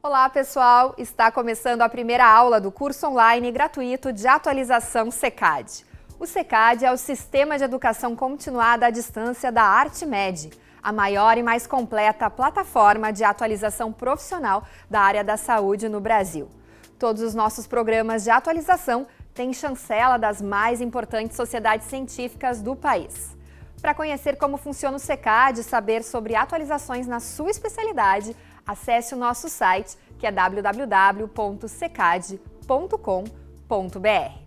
Olá, pessoal! Está começando a primeira aula do curso online gratuito de atualização SECAD. O SECAD é o Sistema de Educação Continuada à Distância da ArtMed, a maior e mais completa plataforma de atualização profissional da área da saúde no Brasil. Todos os nossos programas de atualização têm chancela das mais importantes sociedades científicas do país. Para conhecer como funciona o SECAD e saber sobre atualizações na sua especialidade, acesse o nosso site, que é www.secad.com.br.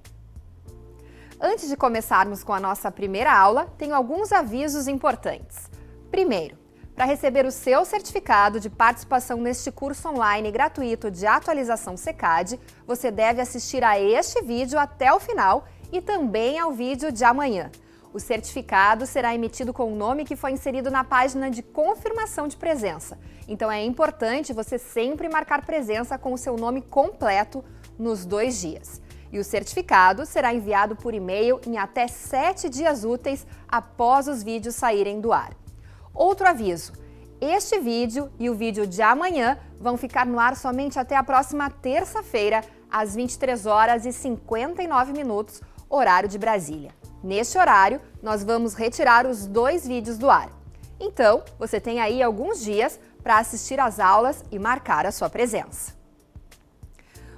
Antes de começarmos com a nossa primeira aula, tenho alguns avisos importantes. Primeiro, para receber o seu certificado de participação neste curso online gratuito de atualização SECAD, você deve assistir a este vídeo até o final e também ao vídeo de amanhã. O certificado será emitido com o nome que foi inserido na página de confirmação de presença. Então é importante você sempre marcar presença com o seu nome completo nos 2 dias. E o certificado será enviado por e-mail em até 7 dias úteis após os vídeos saírem do ar. Outro aviso, este vídeo e o vídeo de amanhã vão ficar no ar somente até a próxima terça-feira, às 23h59, horário de Brasília. Neste horário, nós vamos retirar os 2 vídeos do ar. Então, você tem aí alguns dias para assistir às aulas e marcar a sua presença.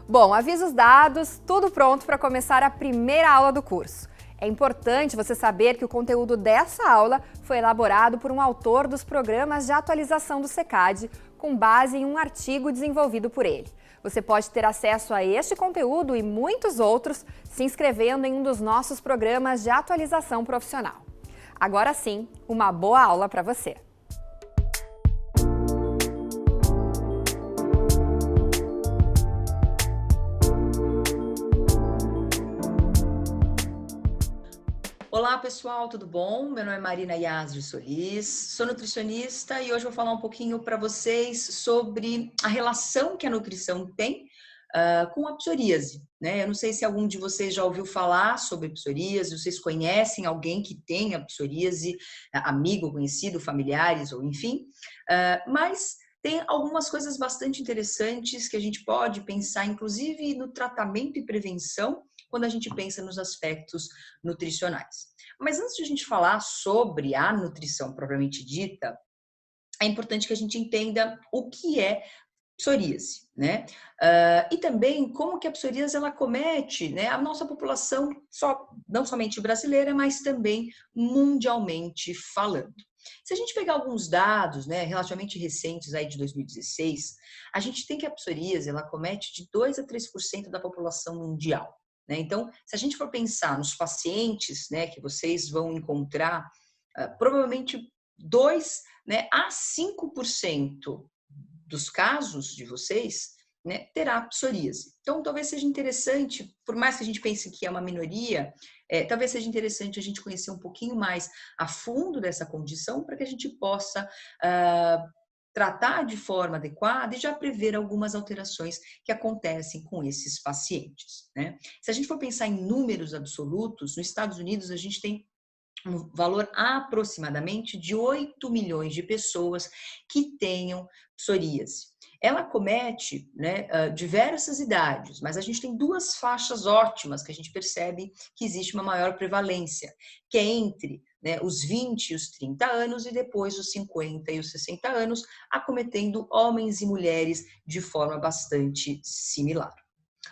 Bom, avisos dados, tudo pronto para começar a primeira aula do curso. É importante você saber que o conteúdo dessa aula foi elaborado por um autor dos programas de atualização do SECAD, com base em um artigo desenvolvido por ele. Você pode ter acesso a este conteúdo e muitos outros se inscrevendo em um dos nossos programas de atualização profissional. Agora sim, uma boa aula para você! Olá pessoal, tudo bom? Meu nome é Marina Yazri Solis, sou nutricionista e hoje vou falar um pouquinho para vocês sobre a relação que a nutrição tem com a psoríase, né? Eu não sei se algum de vocês já ouviu falar sobre psoríase, vocês conhecem alguém que tenha psoríase, amigo, conhecido, familiares ou enfim, mas tem algumas coisas bastante interessantes que a gente pode pensar, inclusive no tratamento e prevenção, quando a gente pensa nos aspectos nutricionais. Mas antes de a gente falar sobre a nutrição propriamente dita, é importante que a gente entenda o que é psoríase, né? E também como que a psoríase ela acomete, né, a nossa população, não somente brasileira, mas também mundialmente falando. Se a gente pegar alguns dados, né, relativamente recentes aí de 2016, a gente tem que a psoríase ela acomete de 2 a 3% da população mundial. Então, se a gente for pensar nos pacientes, né, que vocês vão encontrar, provavelmente 2, né, a 5% dos casos de vocês, né, terá psoríase. Então, talvez seja interessante, por mais que a gente pense que é uma minoria, talvez seja interessante a gente conhecer um pouquinho mais a fundo dessa condição para que a gente possa tratar de forma adequada e já prever algumas alterações que acontecem com esses pacientes, né? Se a gente for pensar em números absolutos, nos Estados Unidos a gente tem um valor aproximadamente de 8 milhões de pessoas que tenham psoríase. Ela acomete, né, diversas idades, mas a gente tem 2 faixas ótimas que a gente percebe que existe uma maior prevalência, que é entre, né, os 20 e os 30 anos e depois os 50 e os 60 anos, acometendo homens e mulheres de forma bastante similar.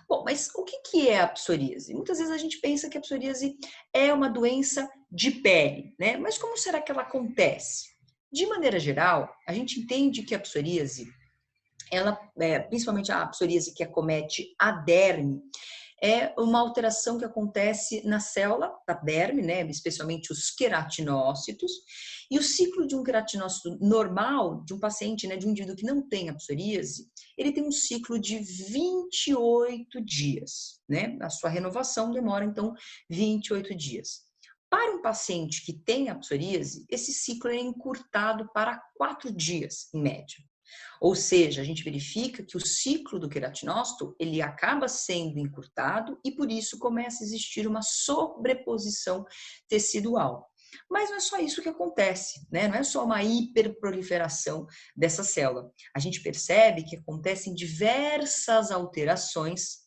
Bom, mas o que é a psoríase? Muitas vezes a gente pensa que a psoríase é uma doença de pele, né? Mas como será que ela acontece? De maneira geral, a gente entende que a psoríase, ela, principalmente a psoríase que acomete a derme, é uma alteração que acontece na célula da derme, né, especialmente os queratinócitos, e o ciclo de um queratinócito normal, de um paciente, né, de um indivíduo que não tem a psoríase, ele tem um ciclo de 28 dias, né? A sua renovação demora, então, 28 dias. Para um paciente que tem a psoríase, esse ciclo é encurtado para 4 dias, em média. Ou seja, a gente verifica que o ciclo do queratinócito, ele acaba sendo encurtado e por isso começa a existir uma sobreposição tecidual. Mas não é só isso que acontece, né? Não é só uma hiperproliferação dessa célula. A gente percebe que acontecem diversas alterações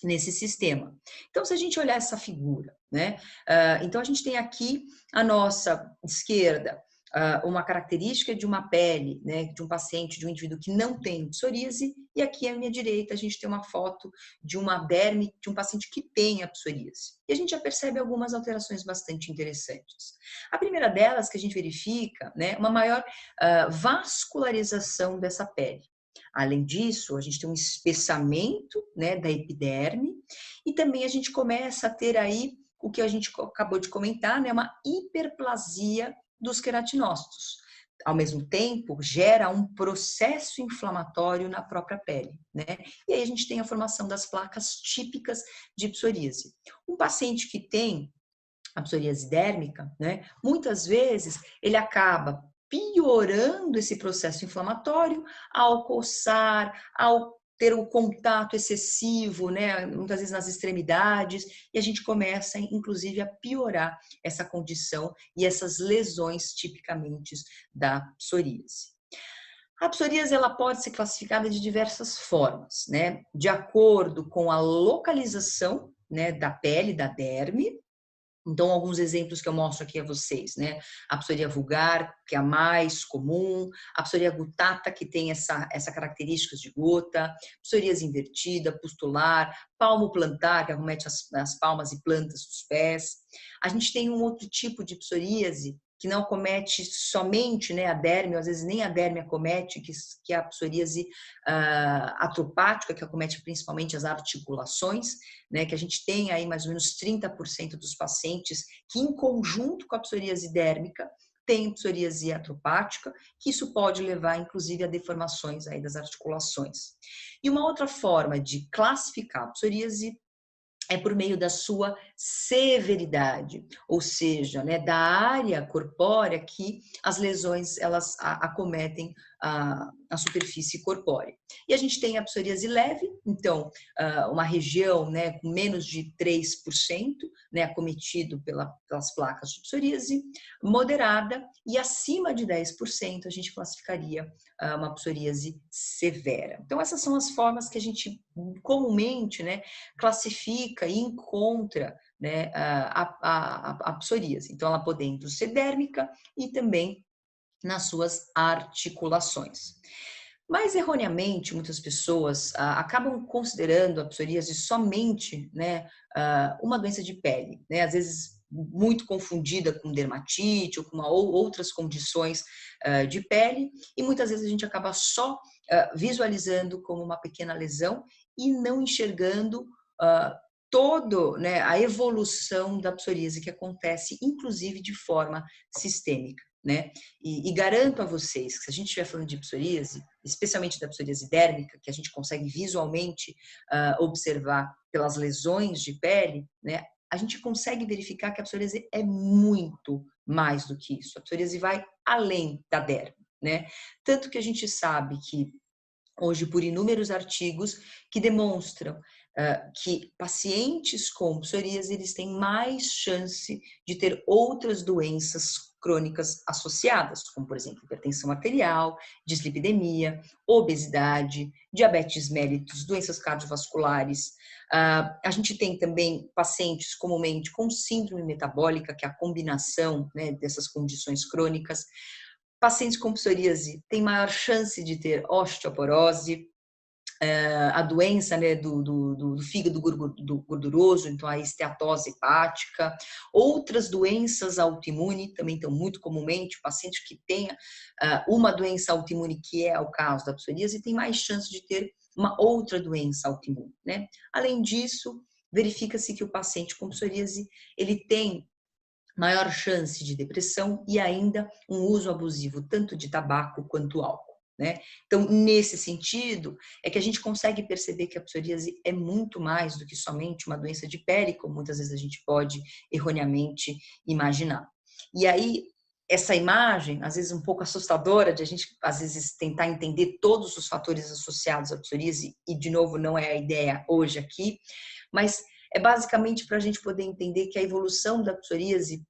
nesse sistema. Então, se a gente olhar essa figura, né? Então, a gente tem aqui a nossa esquerda, uma característica de uma pele, né, de um paciente, de um indivíduo que não tem psoríase, e aqui à minha direita a gente tem uma foto de uma derme de um paciente que tem a psoríase. E a gente já percebe algumas alterações bastante interessantes. A primeira delas que a gente verifica, né, uma maior vascularização dessa pele. Além disso, a gente tem um espessamento, né, da epiderme e também a gente começa a ter aí o que a gente acabou de comentar, né, uma hiperplasia dos queratinócitos. Ao mesmo tempo, gera um processo inflamatório na própria pele, né? E aí a gente tem a formação das placas típicas de psoríase. Um paciente que tem a psoríase dérmica, né, muitas vezes ele acaba piorando esse processo inflamatório ao coçar, ao ter o contato excessivo, né, muitas vezes nas extremidades, e a gente começa, inclusive, a piorar essa condição e essas lesões tipicamente da psoríase. A psoríase ela pode ser classificada de diversas formas, né, de acordo com a localização, né, da pele, da derme. Então, alguns exemplos que eu mostro aqui a vocês, né? A psoríase vulgar, que é a mais comum, a psoríase gutata, que tem essa característica de gota, psoríase invertida, pustular, palmo plantar, que acomete as palmas e plantas dos pés. A gente tem um outro tipo de psoríase que não acomete somente, né, a derme, ou às vezes nem a derme acomete, que é a psoríase atropática, que acomete principalmente as articulações, né, que a gente tem aí mais ou menos 30% dos pacientes que, em conjunto com a psoríase dérmica, tem psoríase atropática, que isso pode levar, inclusive, a deformações aí das articulações. E uma outra forma de classificar a psoríase é por meio da sua severidade, ou seja, né, da área corpórea que as lesões elas acometem a superfície corpórea. E a gente tem a psoríase leve, então uma região, né, com menos de 3%, né, acometido pelas placas de psoríase, moderada, e acima de 10% a gente classificaria uma psoríase severa. Então essas são as formas que a gente comumente, né, classifica e encontra, né, a psoríase. Então, ela podendo ser dérmica e também nas suas articulações. Mas, erroneamente, muitas pessoas acabam considerando a psoríase somente, né, uma doença de pele, né? Às vezes muito confundida com dermatite ou com outras condições de pele, e muitas vezes a gente acaba só visualizando como uma pequena lesão e não enxergando todo, né, a evolução da psoríase que acontece, inclusive de forma sistêmica, né? E garanto a vocês que se a gente estiver falando de psoríase, especialmente da psoríase dérmica, que a gente consegue visualmente observar pelas lesões de pele, né? A gente consegue verificar que a psoríase é muito mais do que isso. A psoríase vai além da derme, né? Tanto que a gente sabe que hoje por inúmeros artigos que demonstram que pacientes com psoríase eles têm mais chance de ter outras doenças crônicas associadas, como por exemplo hipertensão arterial, dislipidemia, obesidade, diabetes mellitus, doenças cardiovasculares. A gente tem também pacientes comumente com síndrome metabólica, que é a combinação, né, dessas condições crônicas. Pacientes com psoríase têm maior chance de ter osteoporose, a doença, né, do fígado gorduroso, então a esteatose hepática, outras doenças autoimunes também estão muito comumente, o paciente que tenha uma doença autoimune, que é o caso da psoríase, tem mais chance de ter uma outra doença autoimune, né? Além disso, verifica-se que o paciente com psoríase, ele tem maior chance de depressão e ainda um uso abusivo tanto de tabaco quanto álcool, né? Então, nesse sentido, é que a gente consegue perceber que a psoríase é muito mais do que somente uma doença de pele, como muitas vezes a gente pode erroneamente imaginar. E aí, essa imagem, às vezes um pouco assustadora, de a gente, às vezes, tentar entender todos os fatores associados à psoríase, e, de novo, não é a ideia hoje aqui, mas é basicamente para a gente poder entender que a evolução da psoríase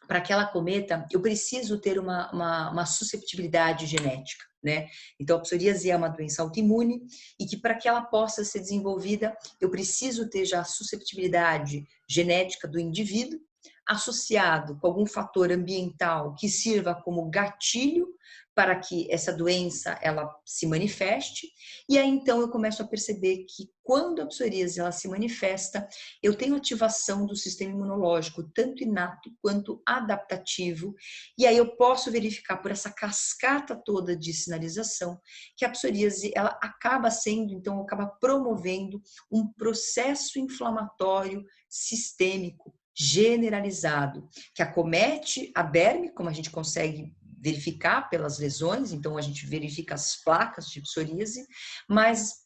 para que ela acometa, eu preciso ter uma susceptibilidade genética, né? Então, a psoríase é uma doença autoimune e que para que ela possa ser desenvolvida, eu preciso ter já a susceptibilidade genética do indivíduo, associado com algum fator ambiental que sirva como gatilho para que essa doença ela se manifeste. E aí então eu começo a perceber que quando a psoríase ela se manifesta, eu tenho ativação do sistema imunológico, tanto inato quanto adaptativo, e aí eu posso verificar por essa cascata toda de sinalização que a psoríase ela acaba sendo, então acaba promovendo um processo inflamatório sistêmico generalizado, que acomete a derme, como a gente consegue verificar pelas lesões, então a gente verifica as placas de psoríase, mas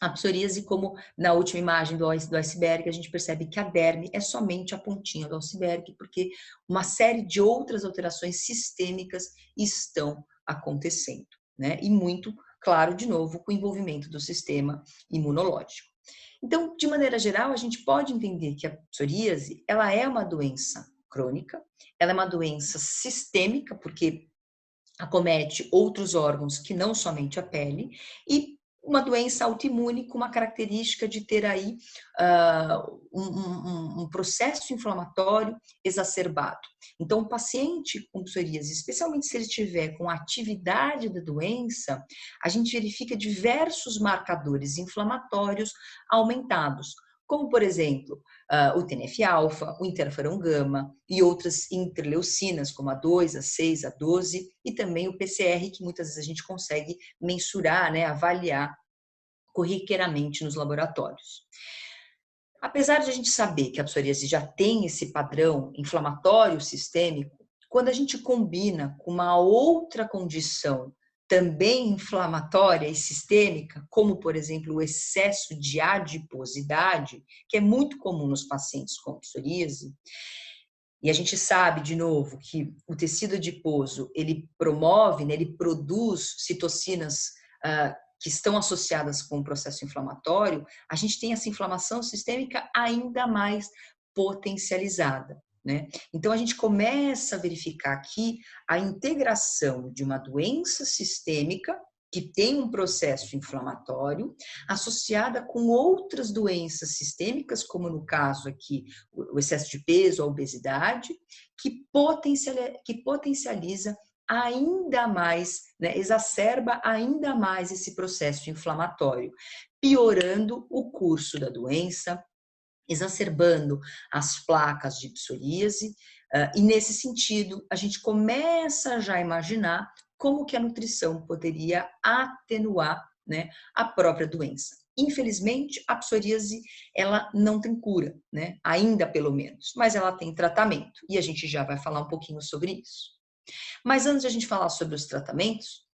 a psoríase, como na última imagem do iceberg, a gente percebe que a derme é somente a pontinha do iceberg, porque uma série de outras alterações sistêmicas estão acontecendo, né? E muito, claro, de novo, com o envolvimento do sistema imunológico. Então, de maneira geral, a gente pode entender que a psoríase, ela é uma doença crônica, ela é uma doença sistêmica, porque acomete outros órgãos que não somente a pele, e uma doença autoimune com uma característica de ter aí um processo inflamatório exacerbado. Então, o paciente com psoríase, especialmente se ele tiver com a atividade da doença, a gente verifica diversos marcadores inflamatórios aumentados, como, por exemplo, o TNF-alfa, o interferon gama e outras interleucinas, como a 2, a 6, a 12, e também o PCR, que muitas vezes a gente consegue mensurar, né, avaliar corriqueiramente nos laboratórios. Apesar de a gente saber que a psoríase já tem esse padrão inflamatório sistêmico, quando a gente combina com uma outra condição também inflamatória e sistêmica, como, por exemplo, o excesso de adiposidade, que é muito comum nos pacientes com psoríase, e a gente sabe, de novo, que o tecido adiposo, ele promove, né, ele produz citocinas que estão associadas com o processo inflamatório, a gente tem essa inflamação sistêmica ainda mais potencializada, né? Então, a gente começa a verificar aqui a integração de uma doença sistêmica que tem um processo inflamatório associada com outras doenças sistêmicas, como no caso aqui o excesso de peso, a obesidade, que potencializa ainda mais, né, exacerba ainda mais esse processo inflamatório, piorando o curso da doença, exacerbando as placas de psoríase, e nesse sentido a gente começa já a imaginar como que a nutrição poderia atenuar, né, a própria doença. Infelizmente, a psoríase ela não tem cura, né, ainda pelo menos, mas ela tem tratamento e a gente já vai falar um pouquinho sobre isso. Mas antes de a gente falar sobre os tratamentos,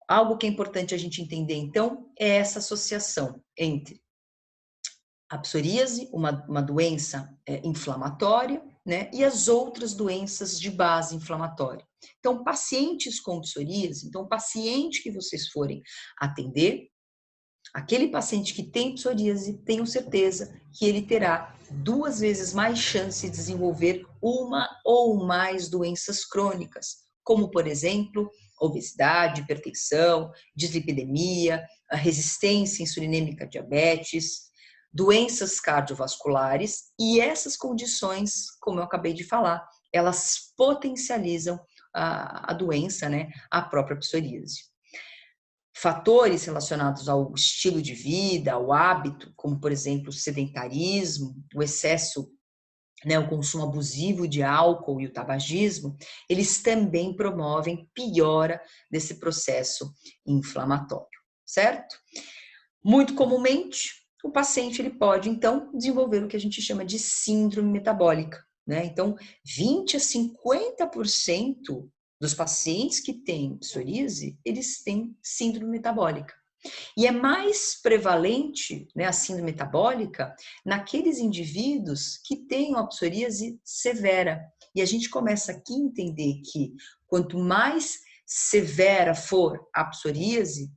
algo que é importante a gente entender então é essa associação entre a psoríase, uma doença inflamatória, né, e as outras doenças de base inflamatória. Então, pacientes com psoríase, então, paciente que vocês forem atender, aquele paciente que tem psoríase, tenham certeza que ele terá 2 vezes mais chance de desenvolver uma ou mais doenças crônicas, como, por exemplo, obesidade, hipertensão, dislipidemia, a resistência insulinêmica, diabetes, doenças cardiovasculares, e essas condições, como eu acabei de falar, elas potencializam a doença, né, a própria psoríase. Fatores relacionados ao estilo de vida, ao hábito, como por exemplo o sedentarismo, o excesso, né, o consumo abusivo de álcool e o tabagismo, eles também promovem piora desse processo inflamatório, certo? Muito comumente, o paciente ele pode então desenvolver o que a gente chama de síndrome metabólica, né? Então, 20 a 50% dos pacientes que têm psoríase, eles têm síndrome metabólica. E é mais prevalente, né, a síndrome metabólica naqueles indivíduos que têm uma psoríase severa. E a gente começa aqui a entender que quanto mais severa for a psoríase,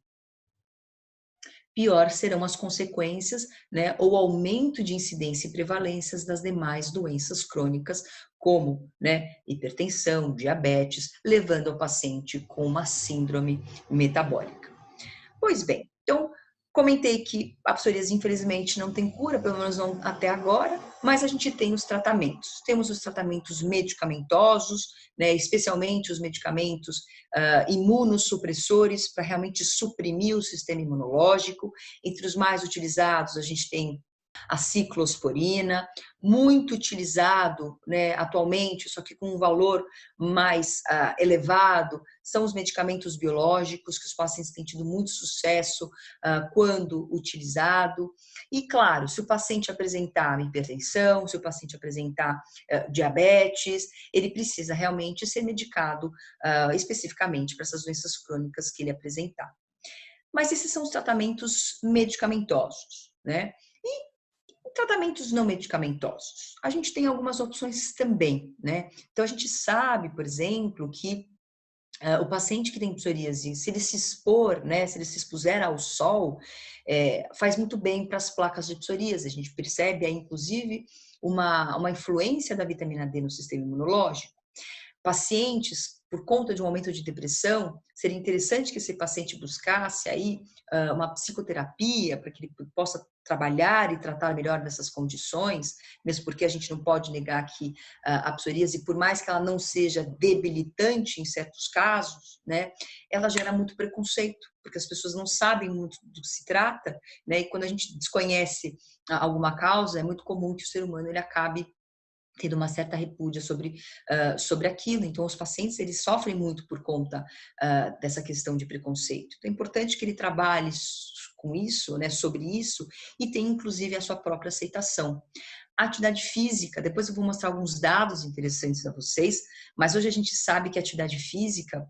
pior serão as consequências, né, ou aumento de incidência e prevalências das demais doenças crônicas, como, né, hipertensão, diabetes, levando ao paciente com uma síndrome metabólica. Pois bem, então comentei que a psoríase infelizmente não tem cura, pelo menos não até agora, mas a gente tem os tratamentos. Temos os tratamentos medicamentosos, né, especialmente os medicamentos imunossupressores para realmente suprimir o sistema imunológico. Entre os mais utilizados a gente tem a ciclosporina, muito utilizado, né, atualmente, só que com um valor mais elevado, são os medicamentos biológicos, que os pacientes têm tido muito sucesso quando utilizado. E, claro, se o paciente apresentar hipertensão, se o paciente apresentar diabetes, ele precisa realmente ser medicado especificamente para essas doenças crônicas que ele apresentar. Mas esses são os tratamentos medicamentosos, né? Tratamentos não medicamentosos, a gente tem algumas opções também, né? Então, a gente sabe, por exemplo, que o paciente que tem psoríase, se ele se expor, né, se ele se expuser ao sol, faz muito bem para as placas de psoríase. A gente percebe aí, inclusive, uma influência da vitamina D no sistema imunológico. Pacientes, por conta de um aumento de depressão, seria interessante que esse paciente buscasse aí uma psicoterapia para que ele possa trabalhar e tratar melhor dessas condições, mesmo porque a gente não pode negar que a psoríase, por mais que ela não seja debilitante em certos casos, né, ela gera muito preconceito, porque as pessoas não sabem muito do que se trata, né, e quando a gente desconhece alguma causa, é muito comum que o ser humano ele acabe tendo uma certa repúdia sobre aquilo. Então, os pacientes, eles sofrem muito por conta dessa questão de preconceito. Então, é importante que ele trabalhe com isso, né, sobre isso, e tenha, inclusive, a sua própria aceitação. A atividade física, depois eu vou mostrar alguns dados interessantes a vocês, mas hoje a gente sabe que a atividade física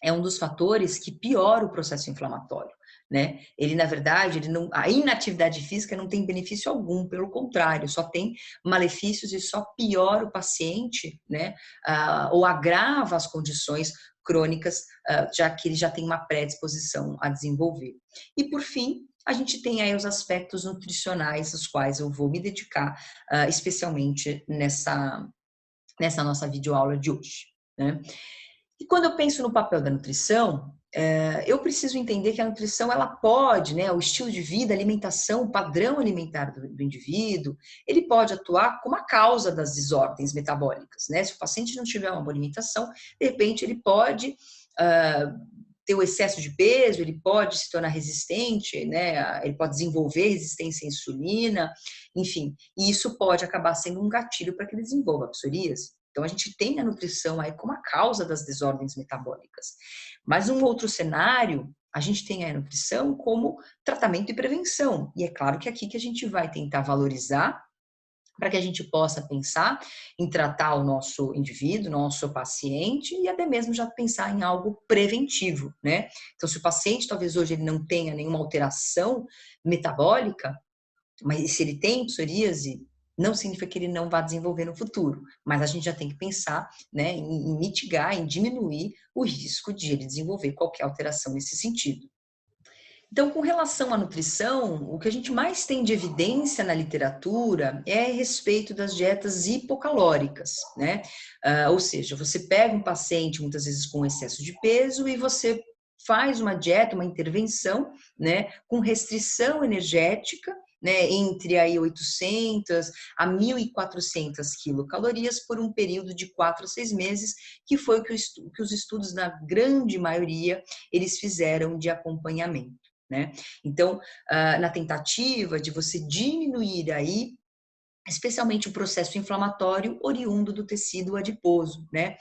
é um dos fatores que piora o processo inflamatório, né? Ele, na verdade, a inatividade física não tem benefício algum, pelo contrário, só tem malefícios e só piora o paciente, né? Ou agrava as condições crônicas, já que ele já tem uma predisposição a desenvolver. E, por fim, a gente tem aí os aspectos nutricionais, os quais eu vou me dedicar, especialmente nessa nossa videoaula de hoje, né? E quando eu penso no papel da nutrição, eu preciso entender que a nutrição, ela pode, né, o estilo de vida, a alimentação, o padrão alimentar do indivíduo, ele pode atuar como a causa das desordens metabólicas, né? Se o paciente não tiver uma boa alimentação, de repente ele pode ter o excesso de peso, ele pode se tornar resistente, né? Ele pode desenvolver resistência à insulina, enfim, e isso pode acabar sendo um gatilho para que ele desenvolva a psoríase. Então, a gente tem a nutrição aí como a causa das desordens metabólicas. Mas um outro cenário, a gente tem a nutrição como tratamento e prevenção. E é claro que aqui que a gente vai tentar valorizar para que a gente possa pensar em tratar o nosso indivíduo, nosso paciente, e até mesmo já pensar em algo preventivo, né? Então, se o paciente talvez hoje ele não tenha nenhuma alteração metabólica, mas se ele tem psoríase, não significa que ele não vá desenvolver no futuro, mas a gente já tem que pensar, né, em mitigar, em diminuir o risco de ele desenvolver qualquer alteração nesse sentido. Então, com relação à nutrição, o que a gente mais tem de evidência na literatura é a respeito das dietas hipocalóricas, né? Ou seja, você pega um paciente, muitas vezes com excesso de peso, e você faz uma dieta, uma intervenção, né, com restrição energética, né, entre aí 800 a 1.400 quilocalorias por um período de 4 a 6 meses, que foi o que os estudos, na grande maioria, eles fizeram de acompanhamento, né? Então, na tentativa de você diminuir aí, especialmente o processo inflamatório oriundo do tecido adiposo, né?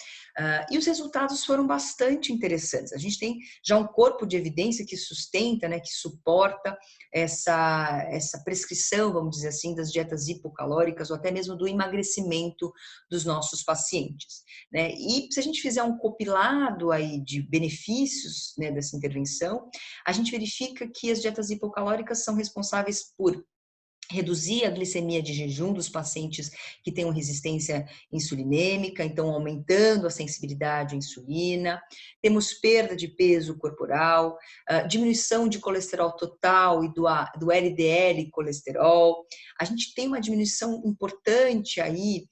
E os resultados foram bastante interessantes. A gente tem já um corpo de evidência que sustenta, né, que suporta essa prescrição, vamos dizer assim, das dietas hipocalóricas ou até mesmo do emagrecimento dos nossos pacientes, né? E se a gente fizer um compilado aí de benefícios, né, dessa intervenção, a gente verifica que as dietas hipocalóricas são responsáveis por reduzir a glicemia de jejum dos pacientes que tenham resistência insulinêmica, então aumentando a sensibilidade à insulina. Temos perda de peso corporal, diminuição de colesterol total e do LDL colesterol. A gente tem uma diminuição importante aí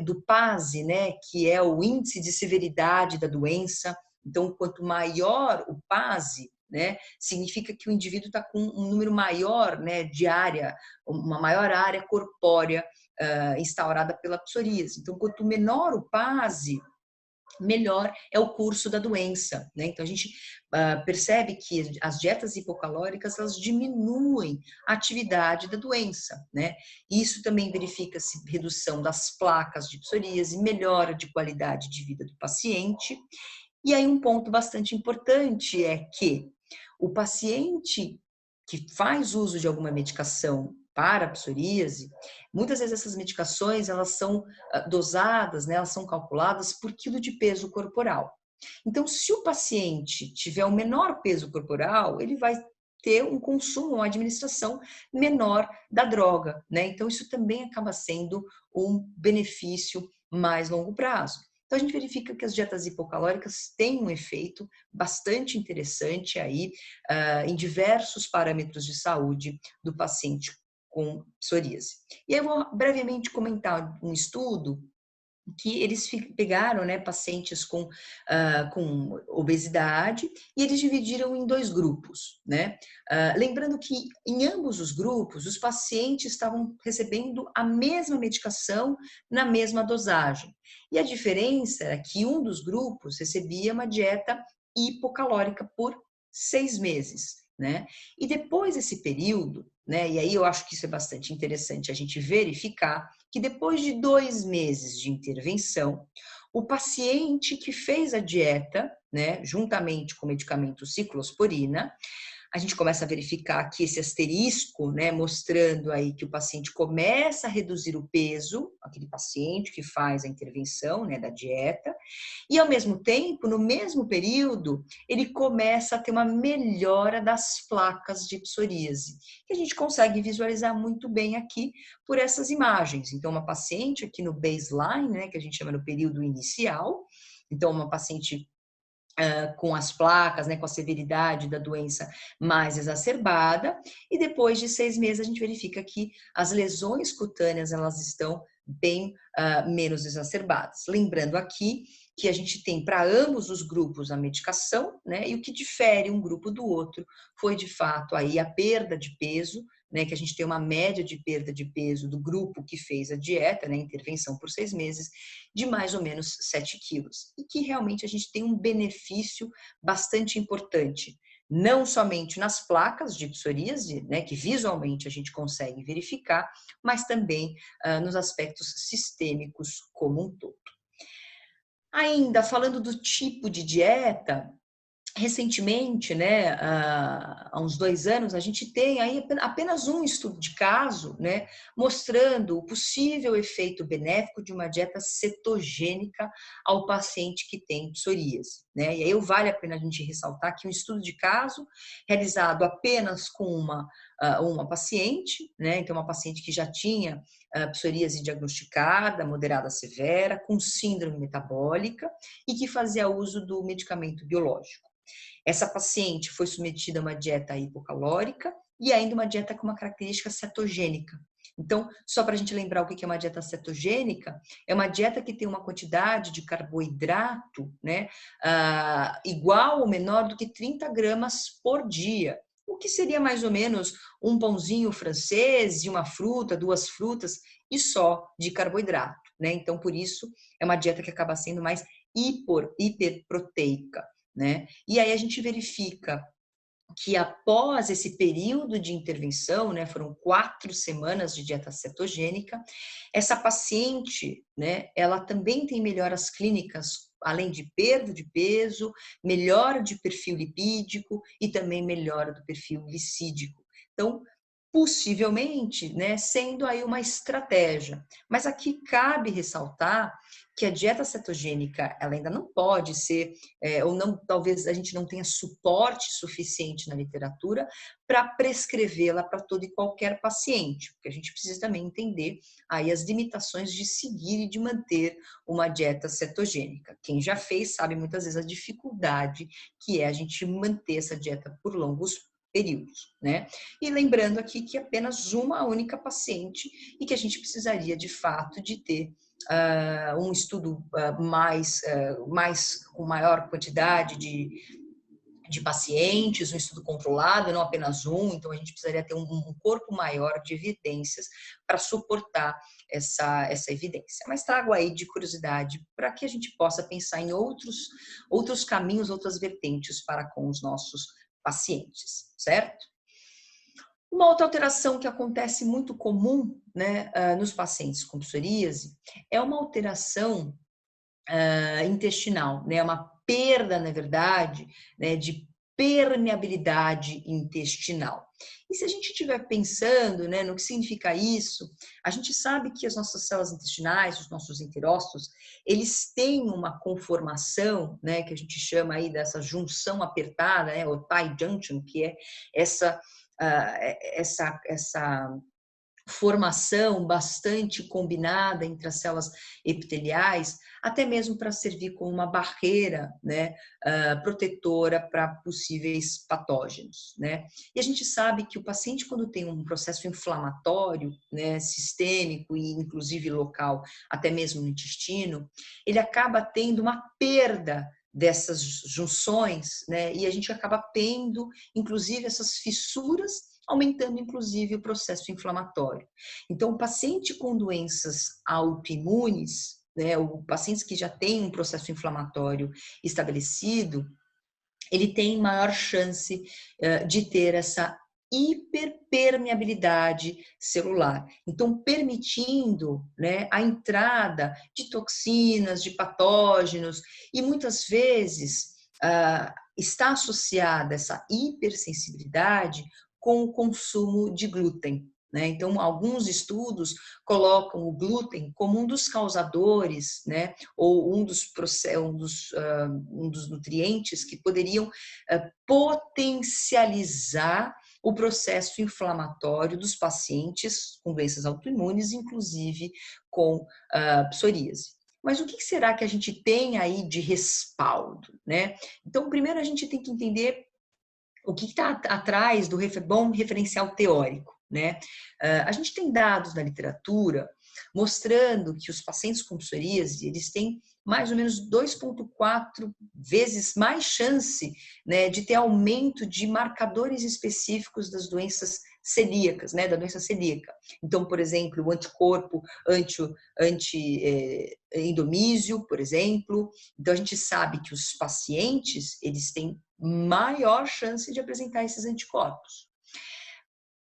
do PASE, né, que é o índice de severidade da doença. Então, quanto maior o PASE, né, significa que o indivíduo está com um número maior, né, de área, uma maior área corpórea instaurada pela psoríase. Então, quanto menor o PASE, melhor é o curso da doença, né? Então a gente percebe que as dietas hipocalóricas elas diminuem a atividade da doença, né? Isso também verifica-se redução das placas de psoríase, melhora de qualidade de vida do paciente. E aí um ponto bastante importante é que o paciente que faz uso de alguma medicação para a psoríase, muitas vezes essas medicações elas são dosadas, né, elas são calculadas por quilo de peso corporal. Então, se o paciente tiver o menor peso corporal, ele vai ter um consumo, uma administração menor da droga, né? Então, isso também acaba sendo um benefício mais longo prazo. Então, a gente verifica que as dietas hipocalóricas têm um efeito bastante interessante aí em diversos parâmetros de saúde do paciente com psoríase. E aí eu vou brevemente comentar um estudo que eles pegaram, né, pacientes com obesidade e eles dividiram em dois grupos, né? Lembrando que em ambos os grupos, os pacientes estavam recebendo a mesma medicação na mesma dosagem. E a diferença é que um dos grupos recebia uma dieta hipocalórica por 6 meses, né? E depois desse período, né? E aí eu acho que isso é bastante interessante a gente verificar que depois de 2 meses de intervenção, o paciente que fez a dieta, né, juntamente com o medicamento ciclosporina, a gente começa a verificar aqui esse asterisco, né, mostrando aí que o paciente começa a reduzir o peso, aquele paciente que faz a intervenção, né, da dieta, e ao mesmo tempo, no mesmo período, ele começa a ter uma melhora das placas de psoríase, que a gente consegue visualizar muito bem aqui por essas imagens. Então, uma paciente aqui no baseline, né, que a gente chama no período inicial, então uma paciente com as placas, né, com a severidade da doença mais exacerbada, e depois de 6 meses a gente verifica que as lesões cutâneas elas estão bem menos exacerbadas. Lembrando aqui que a gente tem para ambos os grupos a medicação, né, e o que difere um grupo do outro foi de fato aí a perda de peso, né, que a gente tem uma média de perda de peso do grupo que fez a dieta, né, intervenção por 6 meses, de mais ou menos 7 quilos. E que realmente a gente tem um benefício bastante importante, não somente nas placas de psoríase, né, que visualmente a gente consegue verificar, mas também nos aspectos sistêmicos como um todo. Ainda falando do tipo de dieta, recentemente, né, há uns 2 anos, a gente tem aí apenas um estudo de caso, né, mostrando o possível efeito benéfico de uma dieta cetogênica ao paciente que tem psoríase, né? E aí vale a pena a gente ressaltar que um estudo de caso realizado apenas com uma paciente, né, então uma paciente que já tinha psoríase diagnosticada, moderada a severa, com síndrome metabólica e que fazia uso do medicamento biológico. Essa paciente foi submetida a uma dieta hipocalórica e ainda uma dieta com uma característica cetogênica. Então, só para a gente lembrar o que é uma dieta cetogênica, é uma dieta que tem uma quantidade de carboidrato, né, igual ou menor do que 30 gramas por dia, o que seria mais ou menos um pãozinho francês e uma fruta, 2 frutas e só de carboidrato, né? Então, por isso, é uma dieta que acaba sendo mais hiperproteica, né? E aí a gente verifica que após esse período de intervenção, né, foram 4 semanas de dieta cetogênica, essa paciente, né, ela também tem melhoras clínicas, além de perda de peso, melhora de perfil lipídico e também melhora do perfil glicídico. Então, possivelmente, né, sendo aí uma estratégia. Mas aqui cabe ressaltar que a dieta cetogênica, ela ainda não pode ser, ou não, talvez a gente não tenha suporte suficiente na literatura para prescrevê-la para todo e qualquer paciente, porque a gente precisa também entender aí as limitações de seguir e de manter uma dieta cetogênica. Quem já fez sabe muitas vezes a dificuldade que é a gente manter essa dieta por longos períodos, né? E lembrando aqui que apenas uma única paciente e que a gente precisaria de fato de ter um estudo mais com maior quantidade de pacientes, um estudo controlado, não apenas um, então a gente precisaria ter um corpo maior de evidências para suportar essa evidência. Mas trago aí de curiosidade para que a gente possa pensar em outros caminhos, outras vertentes para com os nossos pacientes, certo? Uma outra alteração que acontece muito comum, né, nos pacientes com psoríase é uma alteração intestinal, né, uma perda, na verdade, né, de permeabilidade intestinal. E se a gente estiver pensando, né, no que significa isso, a gente sabe que as nossas células intestinais, os nossos enterócitos, eles têm uma conformação, né, que a gente chama aí dessa junção apertada, né, o tie junction, que é essa essa formação bastante combinada entre as células epiteliais, até mesmo para servir como uma barreira, né, protetora para possíveis patógenos, né? E a gente sabe que o paciente, quando tem um processo inflamatório, né, sistêmico e inclusive local, até mesmo no intestino, ele acaba tendo uma perda dessas junções, né? E a gente acaba tendo, inclusive, essas fissuras aumentando inclusive o processo inflamatório. Então, o paciente com doenças autoimunes, né, o pacientes que já têm um processo inflamatório estabelecido, ele tem maior chance de ter essa hiperpermeabilidade celular. Então, permitindo, né, a entrada de toxinas, de patógenos, e muitas vezes está associada essa hipersensibilidade com o consumo de glúten, né? Então, alguns estudos colocam o glúten como um dos causadores, né, ou um dos nutrientes que poderiam potencializar o processo inflamatório dos pacientes com doenças autoimunes, inclusive com psoríase. Mas o que será que a gente tem aí de respaldo, né? Então, primeiro a gente tem que entender o que está atrás do bom referencial teórico, né? A gente tem dados na literatura mostrando que os pacientes com psoríase, eles têm mais ou menos 2,4 vezes mais chance, né, de ter aumento de marcadores específicos das doenças celíacas, né, da doença celíaca. Então, por exemplo, o anticorpo anti-endomísio, por exemplo. Então, a gente sabe que os pacientes, eles têm maior chance de apresentar esses anticorpos.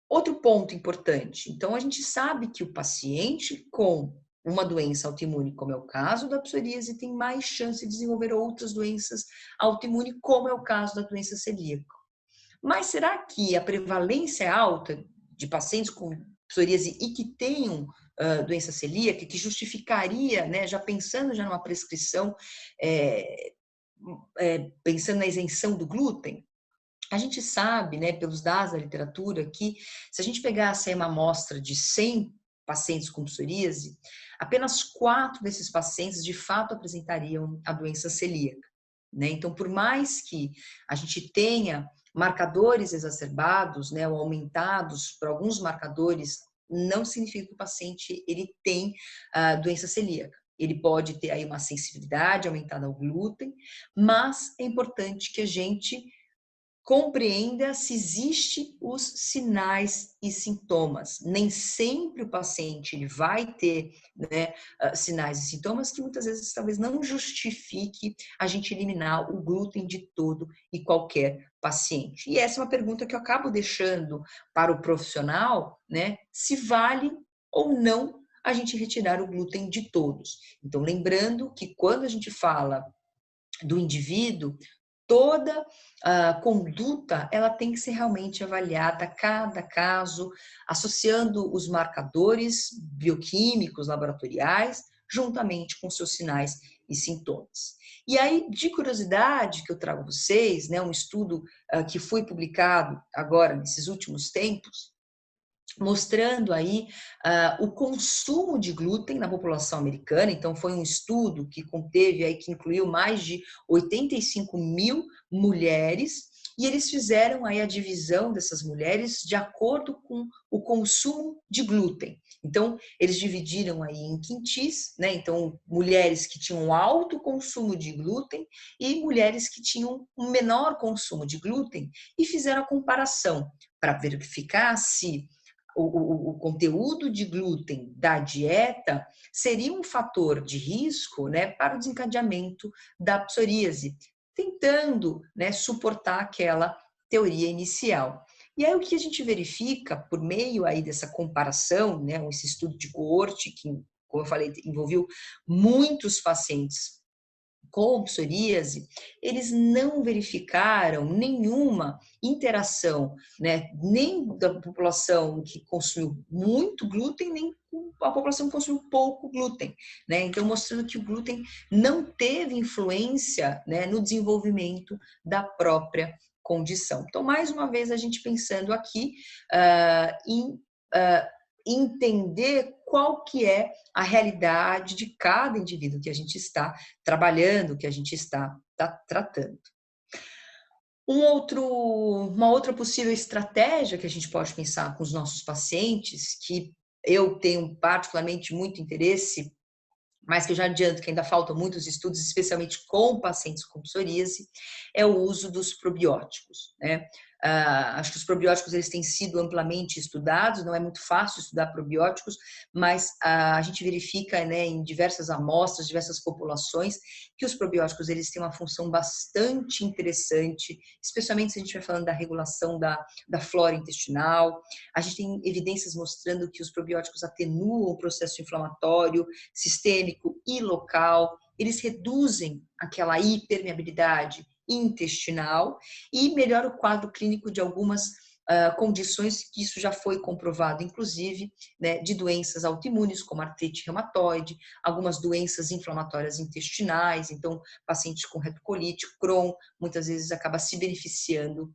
Outro ponto importante, então a gente sabe que o paciente com uma doença autoimune, como é o caso da psoríase, tem mais chance de desenvolver outras doenças autoimunes, como é o caso da doença celíaca. Mas será que a prevalência é alta de pacientes com psoríase e que tenham doença celíaca, que justificaria, né, já pensando já numa prescrição, pensando na isenção do glúten? A gente sabe, né, pelos dados da literatura, que se a gente pegasse uma amostra de 100 pacientes com psoríase, apenas 4 desses pacientes de fato apresentariam a doença celíaca, né? Então, por mais que a gente tenha marcadores exacerbados, né, ou aumentados por alguns marcadores, não significa que o paciente ele tem doença celíaca. Ele pode ter aí uma sensibilidade aumentada ao glúten, mas é importante que a gente compreenda se existe os sinais e sintomas. Nem sempre o paciente ele vai ter, né, sinais e sintomas que muitas vezes talvez não justifique a gente eliminar o glúten de todo e qualquer paciente. E essa é uma pergunta que eu acabo deixando para o profissional, né, se vale ou não a gente retirar o glúten de todos. Então, lembrando que quando a gente fala do indivíduo, toda conduta ela tem que ser realmente avaliada, cada caso, associando os marcadores bioquímicos, laboratoriais, juntamente com seus sinais e sintomas. E aí, de curiosidade que eu trago a vocês, né, um estudo que foi publicado agora nesses últimos tempos, mostrando aí o consumo de glúten na população americana. Então, foi um estudo que conteve aí, que incluiu mais de 85 mil mulheres, e eles fizeram aí a divisão dessas mulheres de acordo com o consumo de glúten. Então, eles dividiram aí em quintis, né? Então, mulheres que tinham alto consumo de glúten e mulheres que tinham um menor consumo de glúten, e fizeram a comparação para verificar se o conteúdo de glúten da dieta seria um fator de risco, né, para o desencadeamento da psoríase, tentando, né, suportar aquela teoria inicial. E aí o que a gente verifica por meio aí dessa comparação, né, esse estudo de coorte que, como eu falei, envolveu muitos pacientes com psoríase, eles não verificaram nenhuma interação, né, nem da população que consumiu muito glúten, nem a população que consumiu pouco glúten, né? Então, mostrando que o glúten não teve influência, né, no desenvolvimento da própria condição. Então, mais uma vez, a gente pensando aqui em entender qual que é a realidade de cada indivíduo que a gente está trabalhando, que a gente está tratando. Uma outra possível estratégia que a gente pode pensar com os nossos pacientes, que eu tenho particularmente muito interesse, mas que eu já adianto que ainda faltam muitos estudos, especialmente com pacientes com psoríase, é o uso dos probióticos, né? Acho que os probióticos eles têm sido amplamente estudados, não é muito fácil estudar probióticos, mas a gente verifica, né, em diversas amostras, diversas populações, que os probióticos eles têm uma função bastante interessante, especialmente se a gente vai falando da regulação da flora intestinal. A gente tem evidências mostrando que os probióticos atenuam o processo inflamatório sistêmico e local, eles reduzem aquela hipermeabilidade intestinal e melhora o quadro clínico de algumas condições que isso já foi comprovado, inclusive, né, de doenças autoimunes, como artrite reumatoide, algumas doenças inflamatórias intestinais. Então, pacientes com retocolite, Crohn, muitas vezes acaba se beneficiando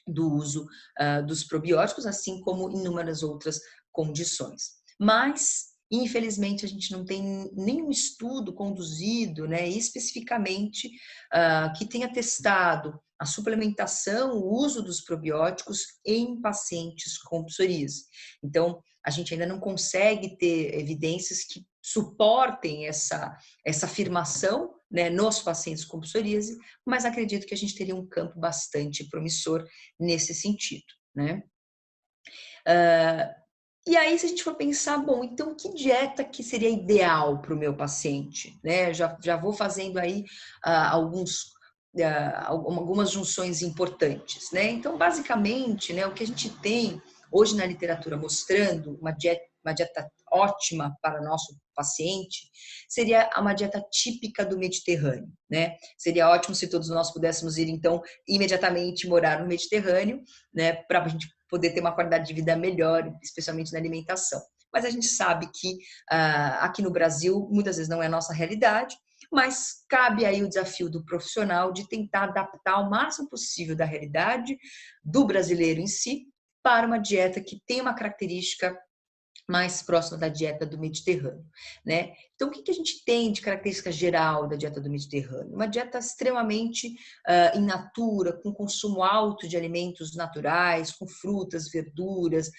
do uso dos probióticos, assim como inúmeras outras condições. Mas, infelizmente, a gente não tem nenhum estudo conduzido, né, especificamente que tenha testado a suplementação, o uso dos probióticos em pacientes com psoríase. Então, a gente ainda não consegue ter evidências que suportem essa afirmação, né, nos pacientes com psoríase, mas acredito que a gente teria um campo bastante promissor nesse sentido, né? E aí, se a gente for pensar, bom, então que dieta que seria ideal para o meu paciente, né? Já vou fazendo aí algumas junções importantes, né? Então, basicamente, né, o que a gente tem hoje na literatura mostrando uma dieta ótima para o nosso paciente seria uma dieta típica do Mediterrâneo, né? Seria ótimo se todos nós pudéssemos ir, então, imediatamente morar no Mediterrâneo, né, para a gente poder ter uma qualidade de vida melhor, especialmente na alimentação. Mas a gente sabe que aqui no Brasil, muitas vezes não é a nossa realidade, mas cabe aí o desafio do profissional de tentar adaptar o máximo possível da realidade do brasileiro em si para uma dieta que tem uma característica mais próxima da dieta do Mediterrâneo, né? Então, o que a gente tem de característica geral da dieta do Mediterrâneo? Uma dieta extremamente in natura, com consumo alto de alimentos naturais, com frutas, verduras,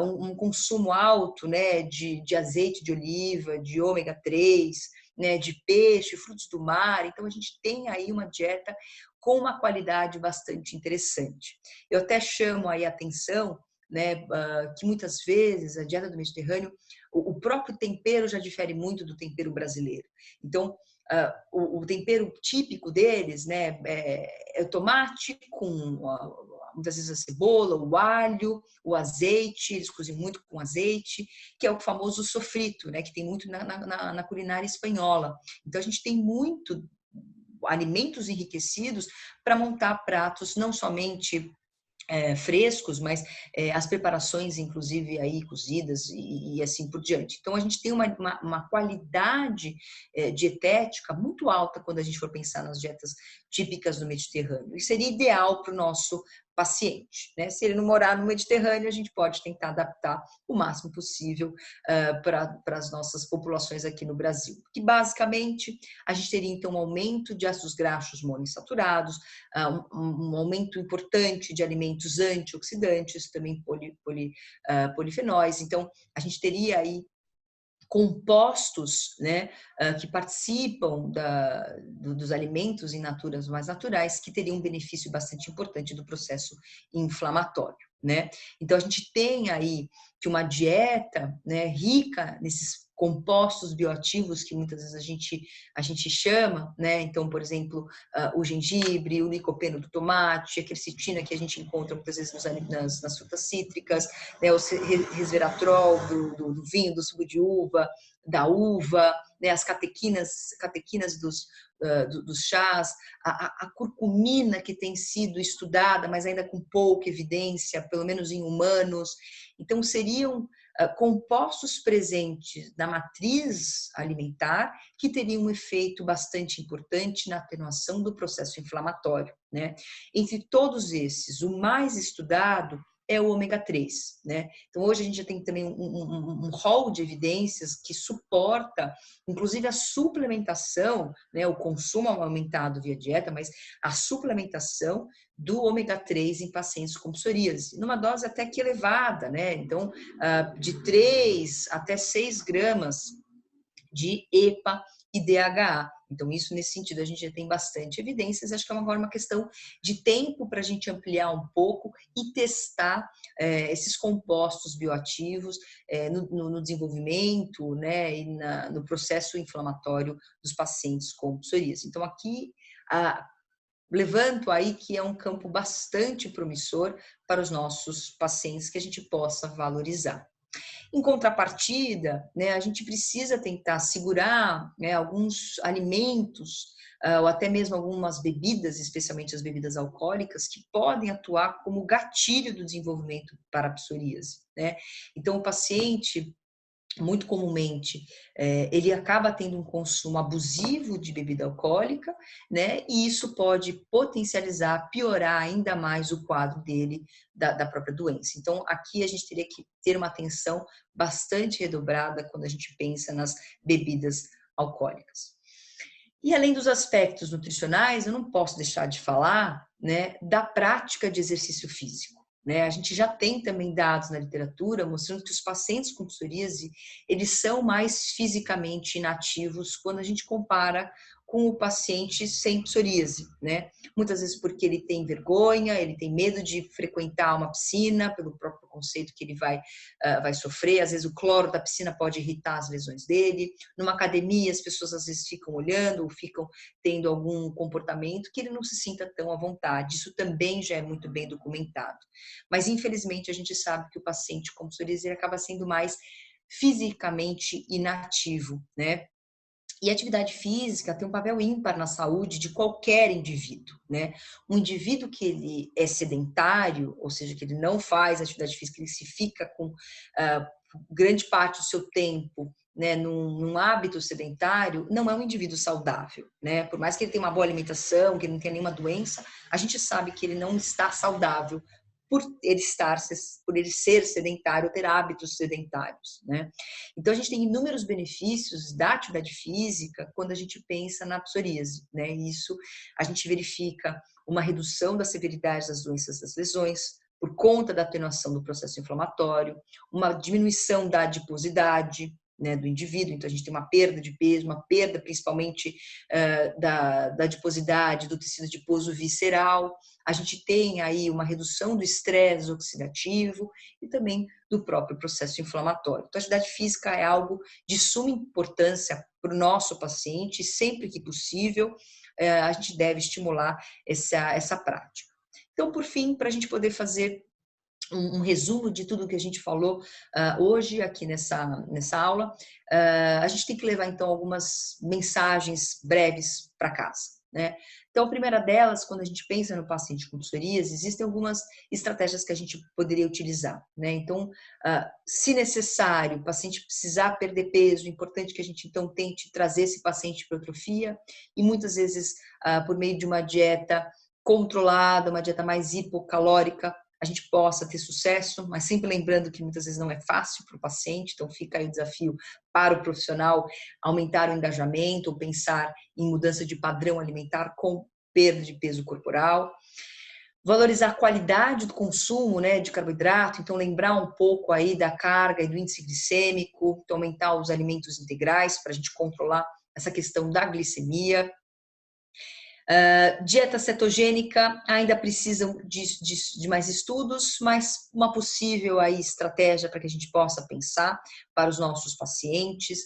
um consumo alto, né, de azeite de oliva, de ômega 3, né, de peixe, frutos do mar. Então, a gente tem aí uma dieta com uma qualidade bastante interessante. Eu até chamo aí a atenção, né, que muitas vezes a dieta do Mediterrâneo, o próprio tempero já difere muito do tempero brasileiro. Então, o tempero típico deles, né, é o tomate com muitas vezes a cebola, o alho, o azeite, eles cozinham muito com azeite, que é o famoso sofrito, né, que tem muito na culinária espanhola. Então, a gente tem muito alimentos enriquecidos para montar pratos não somente frescos, mas as preparações, inclusive, aí cozidas e assim por diante. Então, a gente tem uma qualidade dietética muito alta quando a gente for pensar nas dietas típicas do Mediterrâneo. E seria ideal para o nosso paciente, né? Se ele não morar no Mediterrâneo, a gente pode tentar adaptar o máximo possível para as nossas populações aqui no Brasil. Que basicamente a gente teria então um aumento de ácidos graxos monoinsaturados, um aumento importante de alimentos antioxidantes, também polifenóis. Então, a gente teria aí compostos, né, que participam dos alimentos in natura mais naturais, que teriam um benefício bastante importante do processo inflamatório, né? Então, a gente tem aí que uma dieta, né, rica nesses compostos bioativos que muitas vezes a gente chama, né? Então, por exemplo, o gengibre, o licopeno do tomate, a quercetina que a gente encontra muitas vezes nas frutas cítricas, né? O resveratrol do vinho, do suco de uva, da uva, né? As catequinas dos chás, a curcumina que tem sido estudada, mas ainda com pouca evidência, pelo menos em humanos. Então, seriam compostos presentes na matriz alimentar que teriam um efeito bastante importante na atenuação do processo inflamatório, né? Entre todos esses, o mais estudado é o ômega 3, né? Então, hoje a gente já tem também um rol de evidências que suporta, inclusive a suplementação, né? O consumo aumentado via dieta, mas a suplementação do ômega 3 em pacientes com psoríase, numa dose até que elevada, né? Então, de 3 até 6 gramas de EPA e DHA. Então, isso nesse sentido a gente já tem bastante evidências, acho que é agora uma questão de tempo para a gente ampliar um pouco e testar esses compostos bioativos no desenvolvimento, né, e no processo inflamatório dos pacientes com psoríase. Então, aqui levanto aí que é um campo bastante promissor para os nossos pacientes que a gente possa valorizar. Em contrapartida, né, a gente precisa tentar segurar, né, alguns alimentos ou até mesmo algumas bebidas, especialmente as bebidas alcoólicas, que podem atuar como gatilho do desenvolvimento para a psoríase, né? Então, o paciente muito comumente, ele acaba tendo um consumo abusivo de bebida alcoólica, né? E isso pode potencializar, piorar ainda mais o quadro dele da própria doença. Então, aqui a gente teria que ter uma atenção bastante redobrada quando a gente pensa nas bebidas alcoólicas. E além dos aspectos nutricionais, eu não posso deixar de falar, né, da prática de exercício físico. Né? A gente já tem também dados na literatura mostrando que os pacientes com psoríase, eles são mais fisicamente inativos quando a gente compara com o paciente sem psoríase, né? Muitas vezes porque ele tem vergonha, ele tem medo de frequentar uma piscina, pelo próprio conceito que ele vai sofrer. Às vezes o cloro da piscina pode irritar as lesões dele. Numa academia, as pessoas às vezes ficam olhando ou ficam tendo algum comportamento que ele não se sinta tão à vontade. Isso também já é muito bem documentado. Mas, infelizmente, a gente sabe que o paciente com psoríase ele acaba sendo mais fisicamente inativo, né? E a atividade física tem um papel ímpar na saúde de qualquer indivíduo, né? Um indivíduo que ele é sedentário, ou seja, que ele não faz atividade física, ele se fica com grande parte do seu tempo, né, num hábito sedentário, não é um indivíduo saudável, né? Por mais que ele tenha uma boa alimentação, que ele não tenha nenhuma doença, a gente sabe que ele não está saudável por ele ser sedentário, ter hábitos sedentários, né? Então a gente tem inúmeros benefícios da atividade física quando a gente pensa na psoríase, né? Isso a gente verifica uma redução da severidade das doenças das lesões por conta da atenuação do processo inflamatório, uma diminuição da adiposidade, né, do indivíduo. Então a gente tem uma perda de peso, uma perda principalmente da adiposidade, do tecido adiposo visceral. A gente tem aí uma redução do estresse oxidativo e também do próprio processo inflamatório. Então, a atividade física é algo de suma importância para o nosso paciente, sempre que possível, a gente deve estimular essa prática. Então, por fim, para a gente poder fazer um resumo de tudo que a gente falou hoje aqui nessa aula, a gente tem que levar então algumas mensagens breves para casa. né? Então, a primeira delas, quando a gente pensa no paciente com psoríase, existem algumas estratégias que a gente poderia utilizar, né? Então, se necessário, o paciente precisar perder peso, é importante que a gente, então, tente trazer esse paciente para hipertrofia e muitas vezes, por meio de uma dieta controlada, uma dieta mais hipocalórica, a gente possa ter sucesso, mas sempre lembrando que muitas vezes não é fácil para o paciente, então fica aí o desafio para o profissional aumentar o engajamento ou pensar em mudança de padrão alimentar com perda de peso corporal. Valorizar a qualidade do consumo, né, de carboidrato, então lembrar um pouco aí da carga e do índice glicêmico, então aumentar os alimentos integrais para a gente controlar essa questão da glicemia. Dieta cetogênica ainda precisam de mais estudos, mas uma possível aí estratégia para que a gente possa pensar para os nossos pacientes.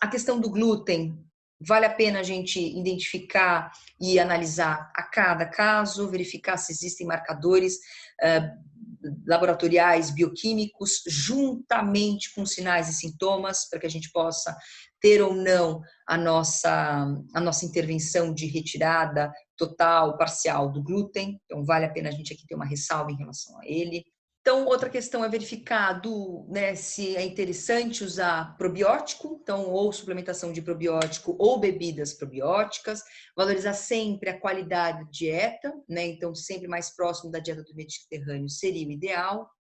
A questão do glúten, vale a pena a gente identificar e analisar a cada caso, verificar se existem marcadores laboratoriais, bioquímicos, juntamente com sinais e sintomas, para que a gente possa ter ou não a nossa intervenção de retirada total, parcial do glúten. Então, vale a pena a gente aqui ter uma ressalva em relação a ele. Então, outra questão é verificar né, se é interessante usar probiótico, então, ou suplementação de probiótico ou bebidas probióticas, valorizar sempre a qualidade da dieta, né, então, sempre mais próximo da dieta do Mediterrâneo seria o ideal.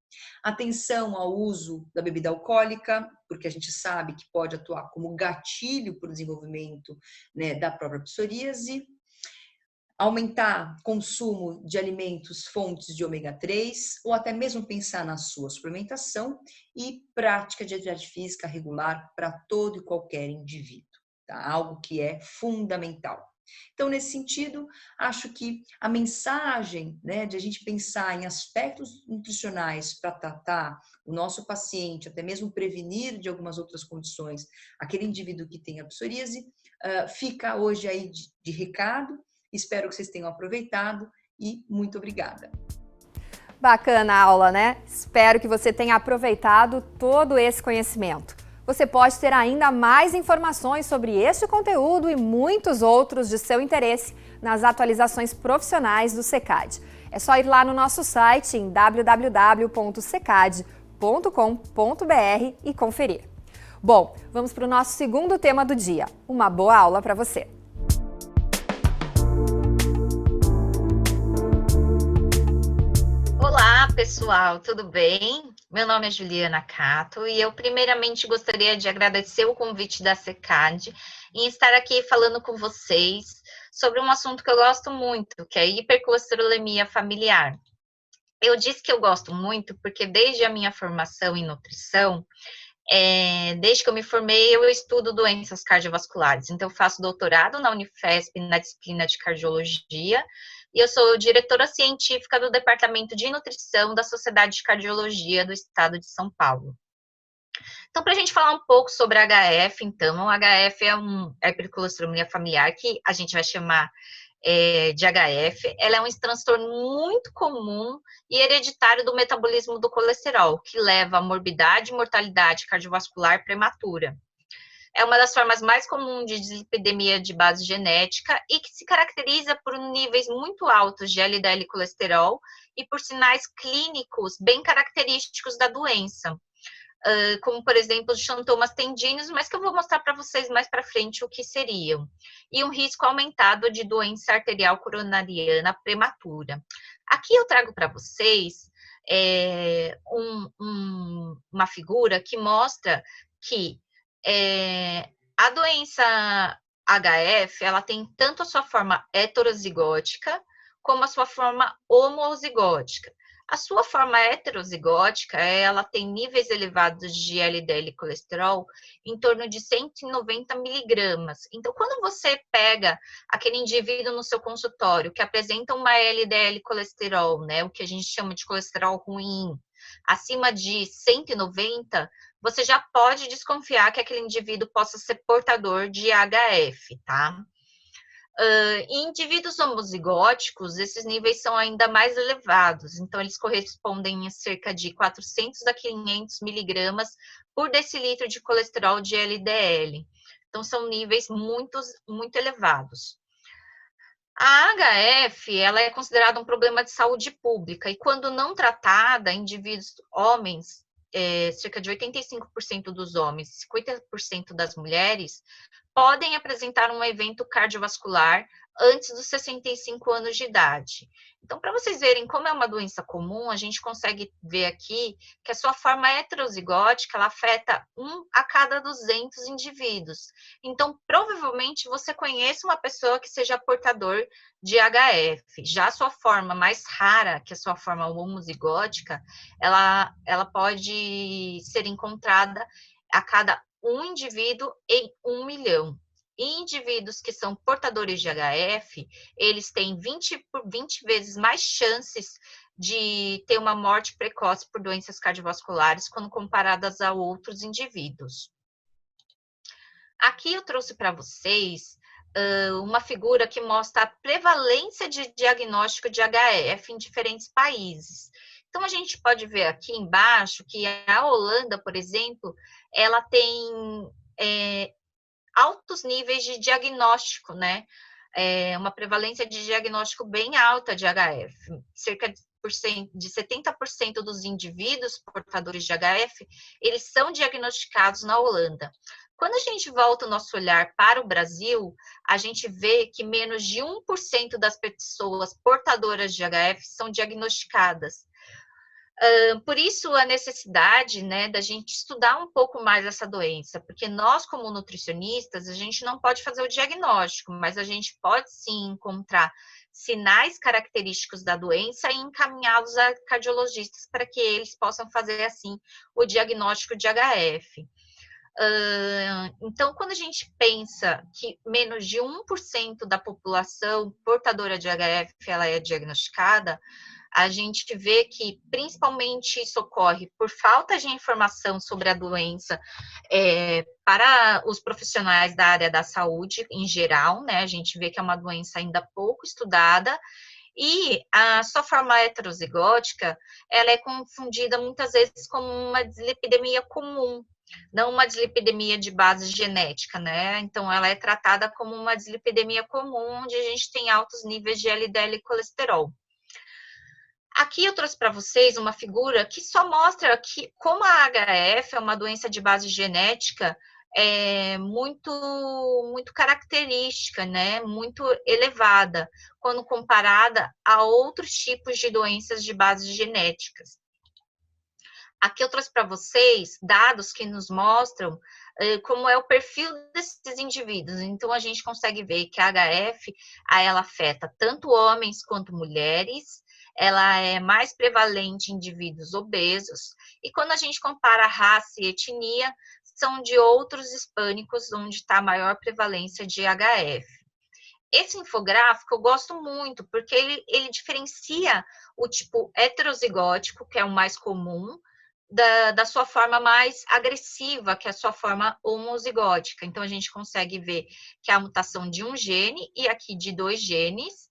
Atenção ao uso da bebida alcoólica, porque a gente sabe que pode atuar como gatilho para o desenvolvimento, né, da própria psoríase. Aumentar consumo de alimentos fontes de ômega 3 ou até mesmo pensar na sua suplementação e prática de atividade física regular para todo e qualquer indivíduo, tá? Algo que é fundamental. Então, nesse sentido, acho que a mensagem, né, de a gente pensar em aspectos nutricionais para tratar o nosso paciente, até mesmo prevenir de algumas outras condições aquele indivíduo que tem a psoríase, fica hoje aí de recado. Espero que vocês tenham aproveitado e muito obrigada. Bacana a aula, né? Espero que você tenha aproveitado todo esse conhecimento. Você pode ter ainda mais informações sobre este conteúdo e muitos outros de seu interesse nas atualizações profissionais do SECAD. É só ir lá no nosso site em www.secad.com.br e conferir. Bom, vamos para o nosso segundo tema do dia. Uma boa aula para você! Olá, pessoal, tudo bem? Meu nome é Juliana Cato e eu primeiramente gostaria de agradecer o convite da SECAD em estar aqui falando com vocês sobre um assunto que eu gosto muito, que é a hipercolesterolemia familiar. Eu disse que eu gosto muito porque desde a minha formação em nutrição, desde que eu me formei, eu estudo doenças cardiovasculares. Então, eu faço doutorado na Unifesp na disciplina de cardiologia e eu sou diretora científica do Departamento de Nutrição da Sociedade de Cardiologia do Estado de São Paulo. Então, para a gente falar um pouco sobre a HF, então, a HF é a hipercolesterolemia familiar, que a gente vai chamar de HF. Ela é um transtorno muito comum e hereditário do metabolismo do colesterol, que leva à morbidade e mortalidade cardiovascular prematura. É uma das formas mais comuns de dislipidemia de base genética e que se caracteriza por níveis muito altos de LDL colesterol e por sinais clínicos bem característicos da doença, como, por exemplo, os sintomas tendíneos, mas que eu vou mostrar para vocês mais para frente o que seriam. E um risco aumentado de doença arterial coronariana prematura. Aqui eu trago para vocês uma figura que mostra que a doença HF, ela tem tanto a sua forma heterozigótica como a sua forma homozigótica. A sua forma heterozigótica, ela tem níveis elevados de LDL colesterol em torno de 190 miligramas. Então, quando você pega aquele indivíduo no seu consultório que apresenta uma LDL colesterol, né, o que a gente chama de colesterol ruim, acima de 190, você já pode desconfiar que aquele indivíduo possa ser portador de HF, tá? Em indivíduos homozigóticos, esses níveis são ainda mais elevados, então eles correspondem a cerca de 400 a 500 miligramas por decilitro de colesterol de LDL. Então, são níveis muito elevados. A HF, ela é considerada um problema de saúde pública e quando não tratada, indivíduos homens, cerca de 85% dos homens, 50% das mulheres, podem apresentar um evento cardiovascular antes dos 65 anos de idade. Então, para vocês verem como é uma doença comum, a gente consegue ver aqui que a sua forma heterozigótica, ela afeta 1 a cada 200 indivíduos. Então, provavelmente, você conhece uma pessoa que seja portador de HF. Já a sua forma mais rara, que é a sua forma homozigótica, ela pode ser encontrada a cada um indivíduo em 1 milhão. E indivíduos que são portadores de HF, eles têm 20 vezes mais chances de ter uma morte precoce por doenças cardiovasculares quando comparadas a outros indivíduos. Aqui eu trouxe para vocês uma figura que mostra a prevalência de diagnóstico de HF em diferentes países. Então, a gente pode ver aqui embaixo que a Holanda, por exemplo, ela tem altos níveis de diagnóstico, né? Uma prevalência de diagnóstico bem alta de HF. Cerca de 70% dos indivíduos portadores de HF, eles são diagnosticados na Holanda. Quando a gente volta o nosso olhar para o Brasil, a gente vê que menos de 1% das pessoas portadoras de HF são diagnosticadas. Por isso, a necessidade, né, da gente estudar um pouco mais essa doença, porque nós, como nutricionistas, a gente não pode fazer o diagnóstico, mas a gente pode sim encontrar sinais característicos da doença e encaminhá-los a cardiologistas para que eles possam fazer, assim, o diagnóstico de HF. Então, quando a gente pensa que menos de 1% da população portadora de HF ela é diagnosticada, a gente vê que principalmente isso ocorre por falta de informação sobre a doença para os profissionais da área da saúde em geral, né? A gente vê que é uma doença ainda pouco estudada e a sua forma heterozigótica, ela é confundida muitas vezes com uma dislipidemia comum, não uma dislipidemia de base genética, né? Então, ela é tratada como uma dislipidemia comum, onde a gente tem altos níveis de LDL e colesterol. Aqui eu trouxe para vocês uma figura que só mostra que como a HF é uma doença de base genética muito característica, né? Muito elevada, quando comparada a outros tipos de doenças de base genéticas. Aqui eu trouxe para vocês dados que nos mostram como é o perfil desses indivíduos. Então, a gente consegue ver que a HF, ela afeta tanto homens quanto mulheres, ela é mais prevalente em indivíduos obesos, e quando a gente compara raça e etnia, são de outros hispânicos, onde está a maior prevalência de HF. Esse infográfico eu gosto muito, porque ele diferencia o tipo heterozigótico, que é o mais comum, da sua forma mais agressiva, que é a sua forma homozigótica. Então, a gente consegue ver que há a mutação de um gene e aqui de 2 genes.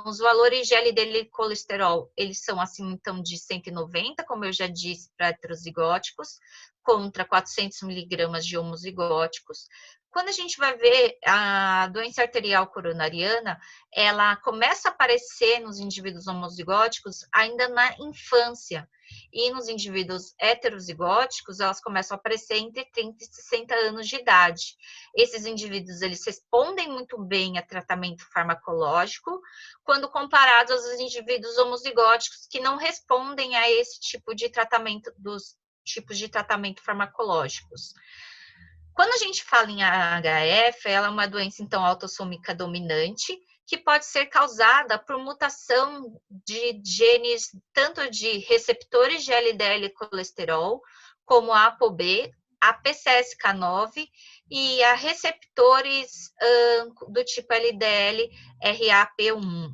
Os valores de LDL e colesterol, eles são assim, então, de 190, como eu já disse, para heterozigóticos, contra 400 miligramas de homozigóticos. Quando a gente vai ver a doença arterial coronariana, ela começa a aparecer nos indivíduos homozigóticos ainda na infância. E nos indivíduos heterozigóticos, elas começam a aparecer entre 30 e 60 anos de idade. Esses indivíduos, eles respondem muito bem a tratamento farmacológico, quando comparados aos indivíduos homozigóticos que não respondem a esse tipo de tratamento, dos tipos de tratamento farmacológicos. Quando a gente fala em HF, ela é uma doença, então, autossômica dominante, que pode ser causada por mutação de genes, tanto de receptores de LDL e colesterol, como a ApoB, a PCSK9 e a receptores do tipo LDL RAP1.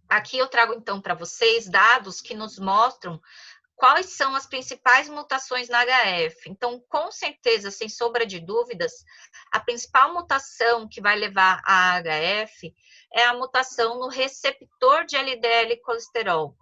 Aqui eu trago, então, para vocês dados que nos mostram quais são as principais mutações na HF. Então, com certeza, sem sombra de dúvidas, a principal mutação que vai levar à HF é a mutação no receptor de LDL e colesterol.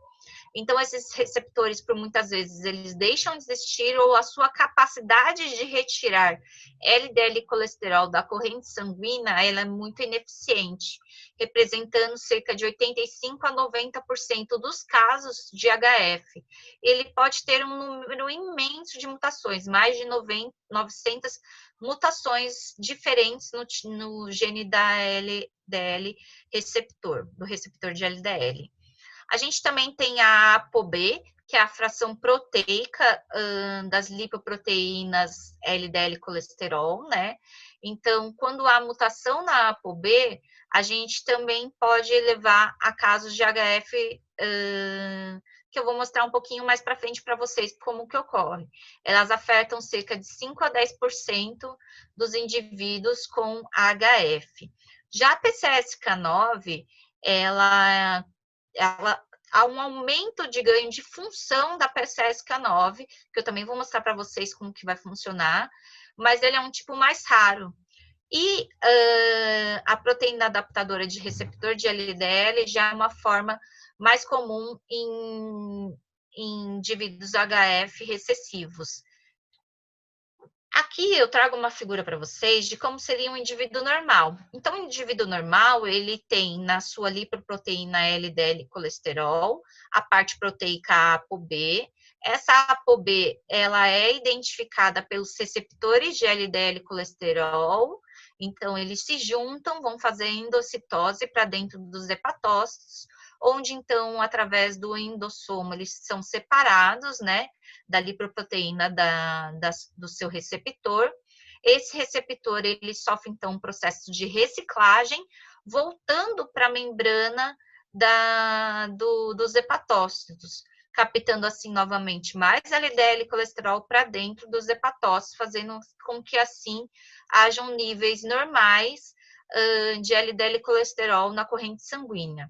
Então, esses receptores, por muitas vezes, eles deixam de existir ou a sua capacidade de retirar LDL e colesterol da corrente sanguínea, ela é muito ineficiente. representando cerca de 85 a 90% dos casos de HF. Ele pode ter um número imenso de mutações, mais de 900 mutações diferentes no gene da LDL receptor, do receptor de LDL. A gente também tem a ApoB, que é a fração proteica das lipoproteínas LDL colesterol, né? Então, quando há mutação na ApoB, a gente também pode levar a casos de HF, que eu vou mostrar um pouquinho mais para frente para vocês como que ocorre. Elas afetam cerca de 5 a 10% dos indivíduos com HF. Já a PCSK9, ela há um aumento de ganho de função da PCSK9, que eu também vou mostrar para vocês como que vai funcionar, mas ele é um tipo mais raro. E a proteína adaptadora de receptor de LDL já é uma forma mais comum em indivíduos HF recessivos. Aqui eu trago uma figura para vocês de como seria um indivíduo normal. Então, o indivíduo normal, ele tem na sua lipoproteína LDL colesterol, a parte proteica ApoB. Essa ApoB, ela é identificada pelos receptores de LDL colesterol. Então, eles se juntam, vão fazer endocitose para dentro dos hepatócitos, onde, então, através do endossomo, eles são separados, né, da lipoproteína do seu receptor. Esse receptor, ele sofre, então, um processo de reciclagem, voltando para a membrana dos hepatócitos, captando, assim, novamente, mais LDL colesterol para dentro dos hepatócitos, fazendo com que, assim, hajam níveis normais de LDL colesterol na corrente sanguínea.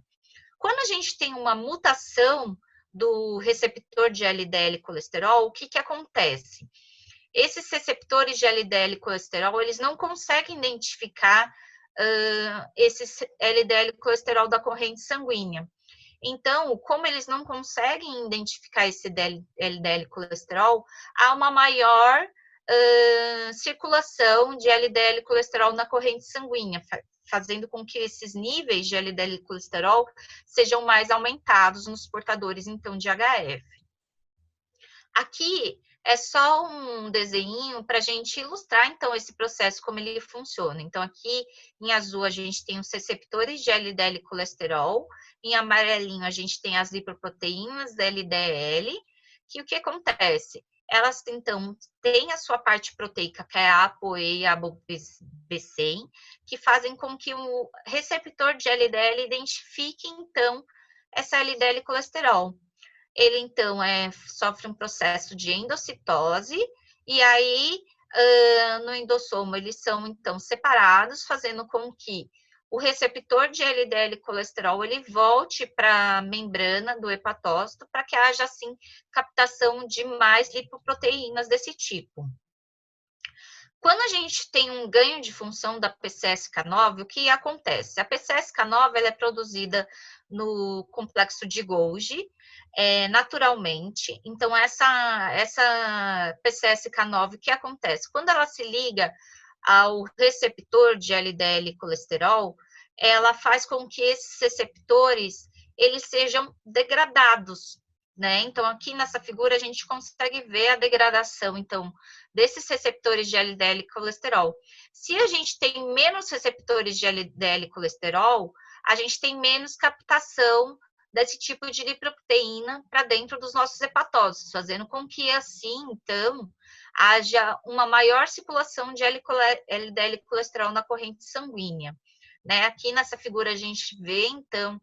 Quando a gente tem uma mutação do receptor de LDL colesterol, o que acontece? Esses receptores de LDL colesterol, eles não conseguem identificar esse LDL colesterol da corrente sanguínea. Então, como eles não conseguem identificar esse LDL colesterol, há uma maior circulação de LDL colesterol na corrente sanguínea, fazendo com que esses níveis de LDL colesterol sejam mais aumentados nos portadores, então, de HF. Aqui é só um desenho para a gente ilustrar, então, esse processo, como ele funciona. Então, aqui em azul a gente tem os receptores de LDL colesterol, em amarelinho a gente tem as lipoproteínas da LDL, que o que acontece? Elas, então, têm a sua parte proteica, que é a ApoE e a ApoB100, que fazem com que o receptor de LDL identifique, então, essa LDL colesterol. Ele, então, sofre um processo de endocitose, e aí, no endossomo, eles são, então, separados, fazendo com que o receptor de LDL colesterol, ele volte para a membrana do hepatócito, para que haja, assim, captação de mais lipoproteínas desse tipo. Quando a gente tem um ganho de função da PCSK9, o que acontece? A PCSK9 ela é produzida no complexo de Golgi, naturalmente. Então, essa PCSK9, o que acontece? Quando ela se liga ao receptor de LDL colesterol, ela faz com que esses receptores eles sejam degradados, né? Então, aqui nessa figura a gente consegue ver a degradação, então, desses receptores de LDL colesterol. Se a gente tem menos receptores de LDL colesterol, a gente tem menos captação desse tipo de lipoproteína para dentro dos nossos hepatócitos, fazendo com que, assim, então, haja uma maior circulação de LDL colesterol na corrente sanguínea. Né? Aqui nessa figura a gente vê, então,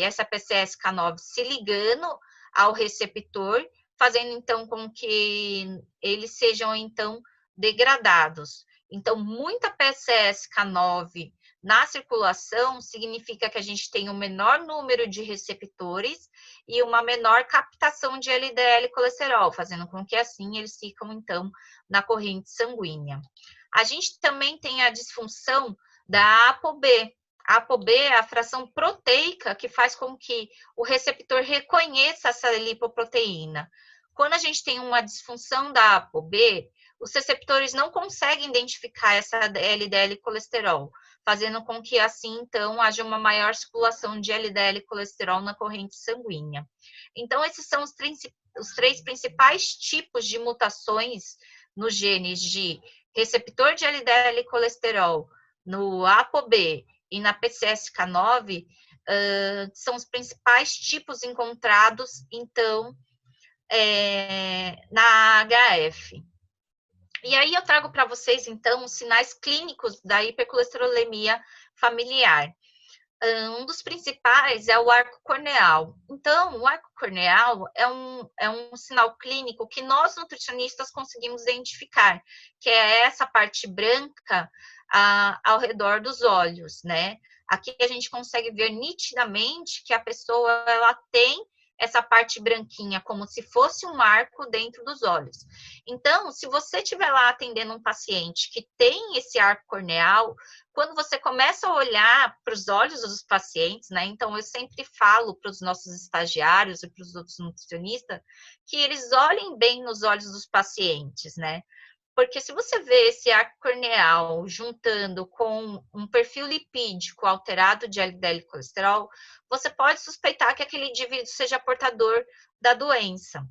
essa PCSK9 se ligando ao receptor, fazendo, então, com que eles sejam, então, degradados. Então, muita PCSK9 na circulação significa que a gente tem um menor número de receptores e uma menor captação de LDL colesterol, fazendo com que, assim, eles ficam, então, na corrente sanguínea. A gente também tem a disfunção da ApoB. A ApoB é a fração proteica que faz com que o receptor reconheça essa lipoproteína. Quando a gente tem uma disfunção da ApoB, os receptores não conseguem identificar essa LDL colesterol, fazendo com que, assim, então, haja uma maior circulação de LDL e colesterol na corrente sanguínea. Então, esses são os três principais tipos de mutações nos genes de receptor de LDL e colesterol, no ApoB e na PCSK9, são os principais tipos encontrados, então, na HF. E aí eu trago para vocês, então, os sinais clínicos da hipercolesterolemia familiar. Um dos principais é o arco corneal. Então, o arco corneal é um sinal clínico que nós, nutricionistas, conseguimos identificar, que é essa parte branca ao redor dos olhos, né? Aqui a gente consegue ver nitidamente que a pessoa, ela tem essa parte branquinha, como se fosse um arco dentro dos olhos. Então, se você estiver lá atendendo um paciente que tem esse arco corneal, quando você começa a olhar para os olhos dos pacientes, né? Então, eu sempre falo para os nossos estagiários e para os outros nutricionistas que eles olhem bem nos olhos dos pacientes, né? Porque se você vê esse arco corneal juntando com um perfil lipídico alterado de LDL e colesterol, você pode suspeitar que aquele indivíduo seja portador da doença.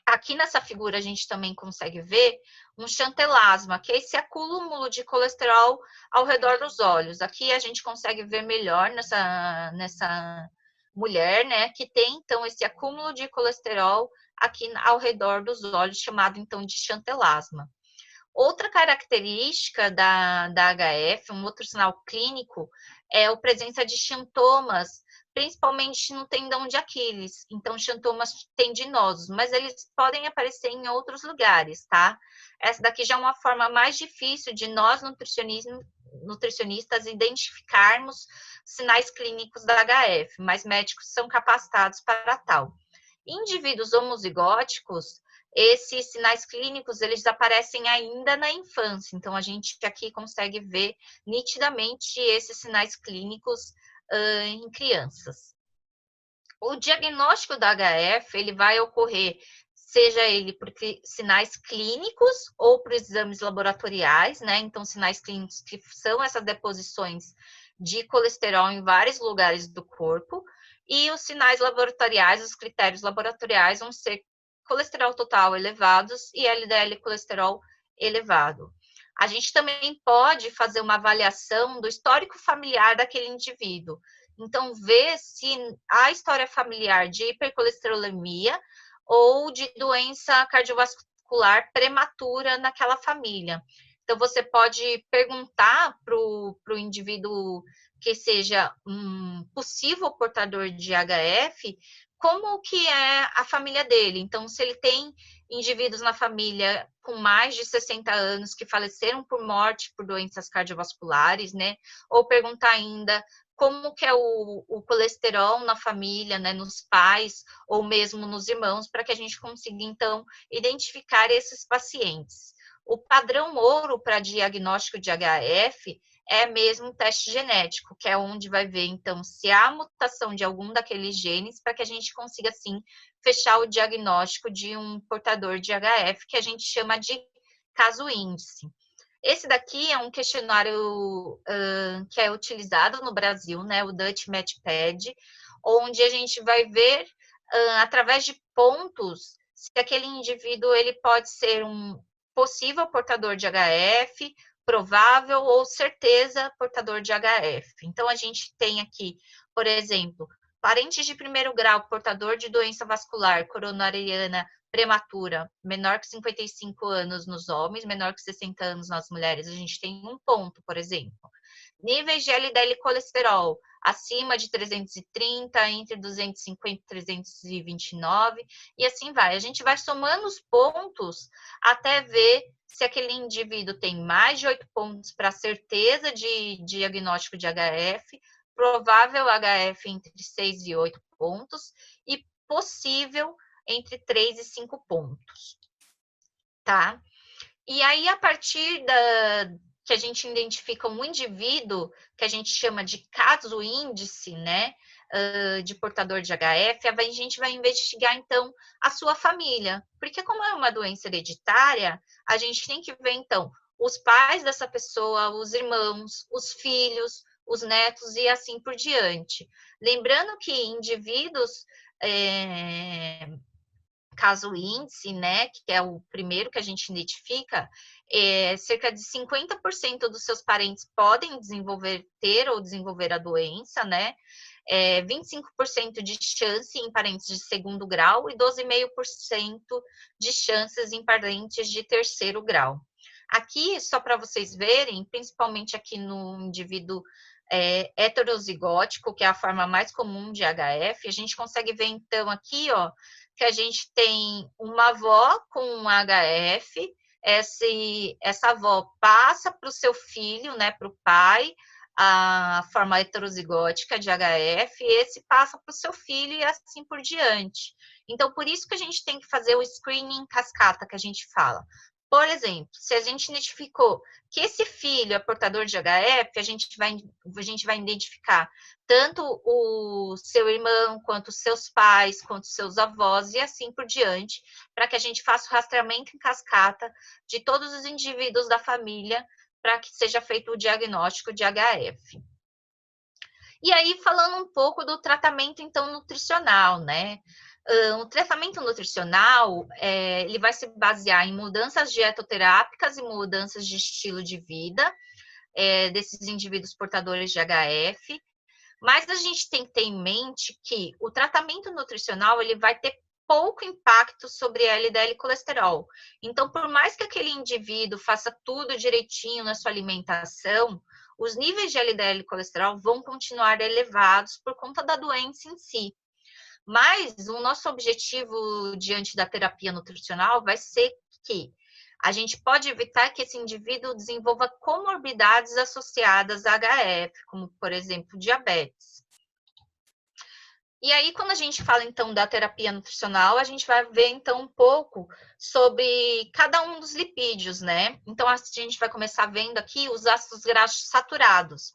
Aqui nessa figura a gente também consegue ver um chantelasma, que é esse acúmulo de colesterol ao redor dos olhos. Aqui a gente consegue ver melhor nessa mulher, né, que tem então esse acúmulo de colesterol aqui ao redor dos olhos, chamado então de chantelasma. Outra característica da HF, um outro sinal clínico, é a presença de xantomas, principalmente no tendão de Aquiles. Então, xantomas tendinosos, mas eles podem aparecer em outros lugares, tá? Essa daqui já é uma forma mais difícil de nós, nutricionistas, identificarmos sinais clínicos da HF, mas médicos são capacitados para tal. Em indivíduos homozigóticos, esses sinais clínicos, eles aparecem ainda na infância. Então, a gente aqui consegue ver nitidamente esses sinais clínicos em crianças. O diagnóstico da HF, ele vai ocorrer, seja ele por sinais clínicos ou por exames laboratoriais, né? Então, sinais clínicos que são essas deposições de colesterol em vários lugares do corpo, e os sinais laboratoriais, os critérios laboratoriais vão ser colesterol total elevados e LDL colesterol elevado. A gente também pode fazer uma avaliação do histórico familiar daquele indivíduo. Então, ver se há história familiar de hipercolesterolemia ou de doença cardiovascular prematura naquela família. Então, você pode perguntar para o indivíduo que seja um possível portador de HF, como que é a família dele. Então, se ele tem indivíduos na família com mais de 60 anos que faleceram por morte por doenças cardiovasculares, né? Ou perguntar ainda como que é o colesterol na família, né? Nos pais ou mesmo nos irmãos, para que a gente consiga, então, identificar esses pacientes. O padrão ouro para diagnóstico de HF é mesmo um teste genético, que é onde vai ver, então, se há mutação de algum daqueles genes, para que a gente consiga, assim, fechar o diagnóstico de um portador de HF, que a gente chama de caso índice. Esse daqui é um questionário que é utilizado no Brasil, né, o Dutch MatchPad, onde a gente vai ver, através de pontos, se aquele indivíduo ele pode ser um possível portador de HF, provável ou certeza portador de HF. Então, a gente tem aqui, por exemplo, parentes de primeiro grau portador de doença vascular coronariana prematura, menor que 55 anos nos homens, menor que 60 anos nas mulheres, a gente tem um ponto, por exemplo. Níveis de LDL e colesterol acima de 330, entre 250 e 329, e assim vai. A gente vai somando os pontos até ver se aquele indivíduo tem mais de 8 pontos para certeza de diagnóstico de HF, provável HF entre 6 e 8 pontos, e possível entre 3 e 5 pontos, tá? E aí, a partir que a gente identifica um indivíduo, que a gente chama de caso índice, né, de portador de HF, a gente vai investigar, então, a sua família. Porque como é uma doença hereditária, a gente tem que ver, então, os pais dessa pessoa, os irmãos, os filhos, os netos e assim por diante. Lembrando que indivíduos, caso índice, né, que é o primeiro que a gente identifica, cerca de 50% dos seus parentes podem ter ou desenvolver a doença, né? 25% de chance em parentes de segundo grau e 12,5% de chances em parentes de terceiro grau. Aqui, só para vocês verem, principalmente aqui no indivíduo heterozigótico, que é a forma mais comum de HF, a gente consegue ver, então, aqui, ó, que a gente tem uma avó com um HF, essa avó passa para o seu filho, né, para o pai, a forma heterozigótica de HF, e esse passa para o seu filho e assim por diante. Então, por isso que a gente tem que fazer o screening cascata, que a gente fala. Por exemplo, se a gente identificou que esse filho é portador de HF, a gente vai identificar tanto o seu irmão, quanto os seus pais, quanto os seus avós, e assim por diante, para que a gente faça o rastreamento em cascata de todos os indivíduos da família, para que seja feito o diagnóstico de HF. E aí, falando um pouco do tratamento, então, nutricional, né? O tratamento nutricional, ele vai se basear em mudanças dietoterápicas e mudanças de estilo de vida desses indivíduos portadores de HF, mas a gente tem que ter em mente que o tratamento nutricional, ele vai ter pouco impacto sobre LDL e colesterol. Então, por mais que aquele indivíduo faça tudo direitinho na sua alimentação, os níveis de LDL e colesterol vão continuar elevados por conta da doença em si. Mas o nosso objetivo diante da terapia nutricional vai ser que a gente pode evitar que esse indivíduo desenvolva comorbidades associadas a HF, como, por exemplo, diabetes. E aí, quando a gente fala, então, da terapia nutricional, a gente vai ver, então, um pouco sobre cada um dos lipídios, né? Então, a gente vai começar vendo aqui os ácidos graxos saturados.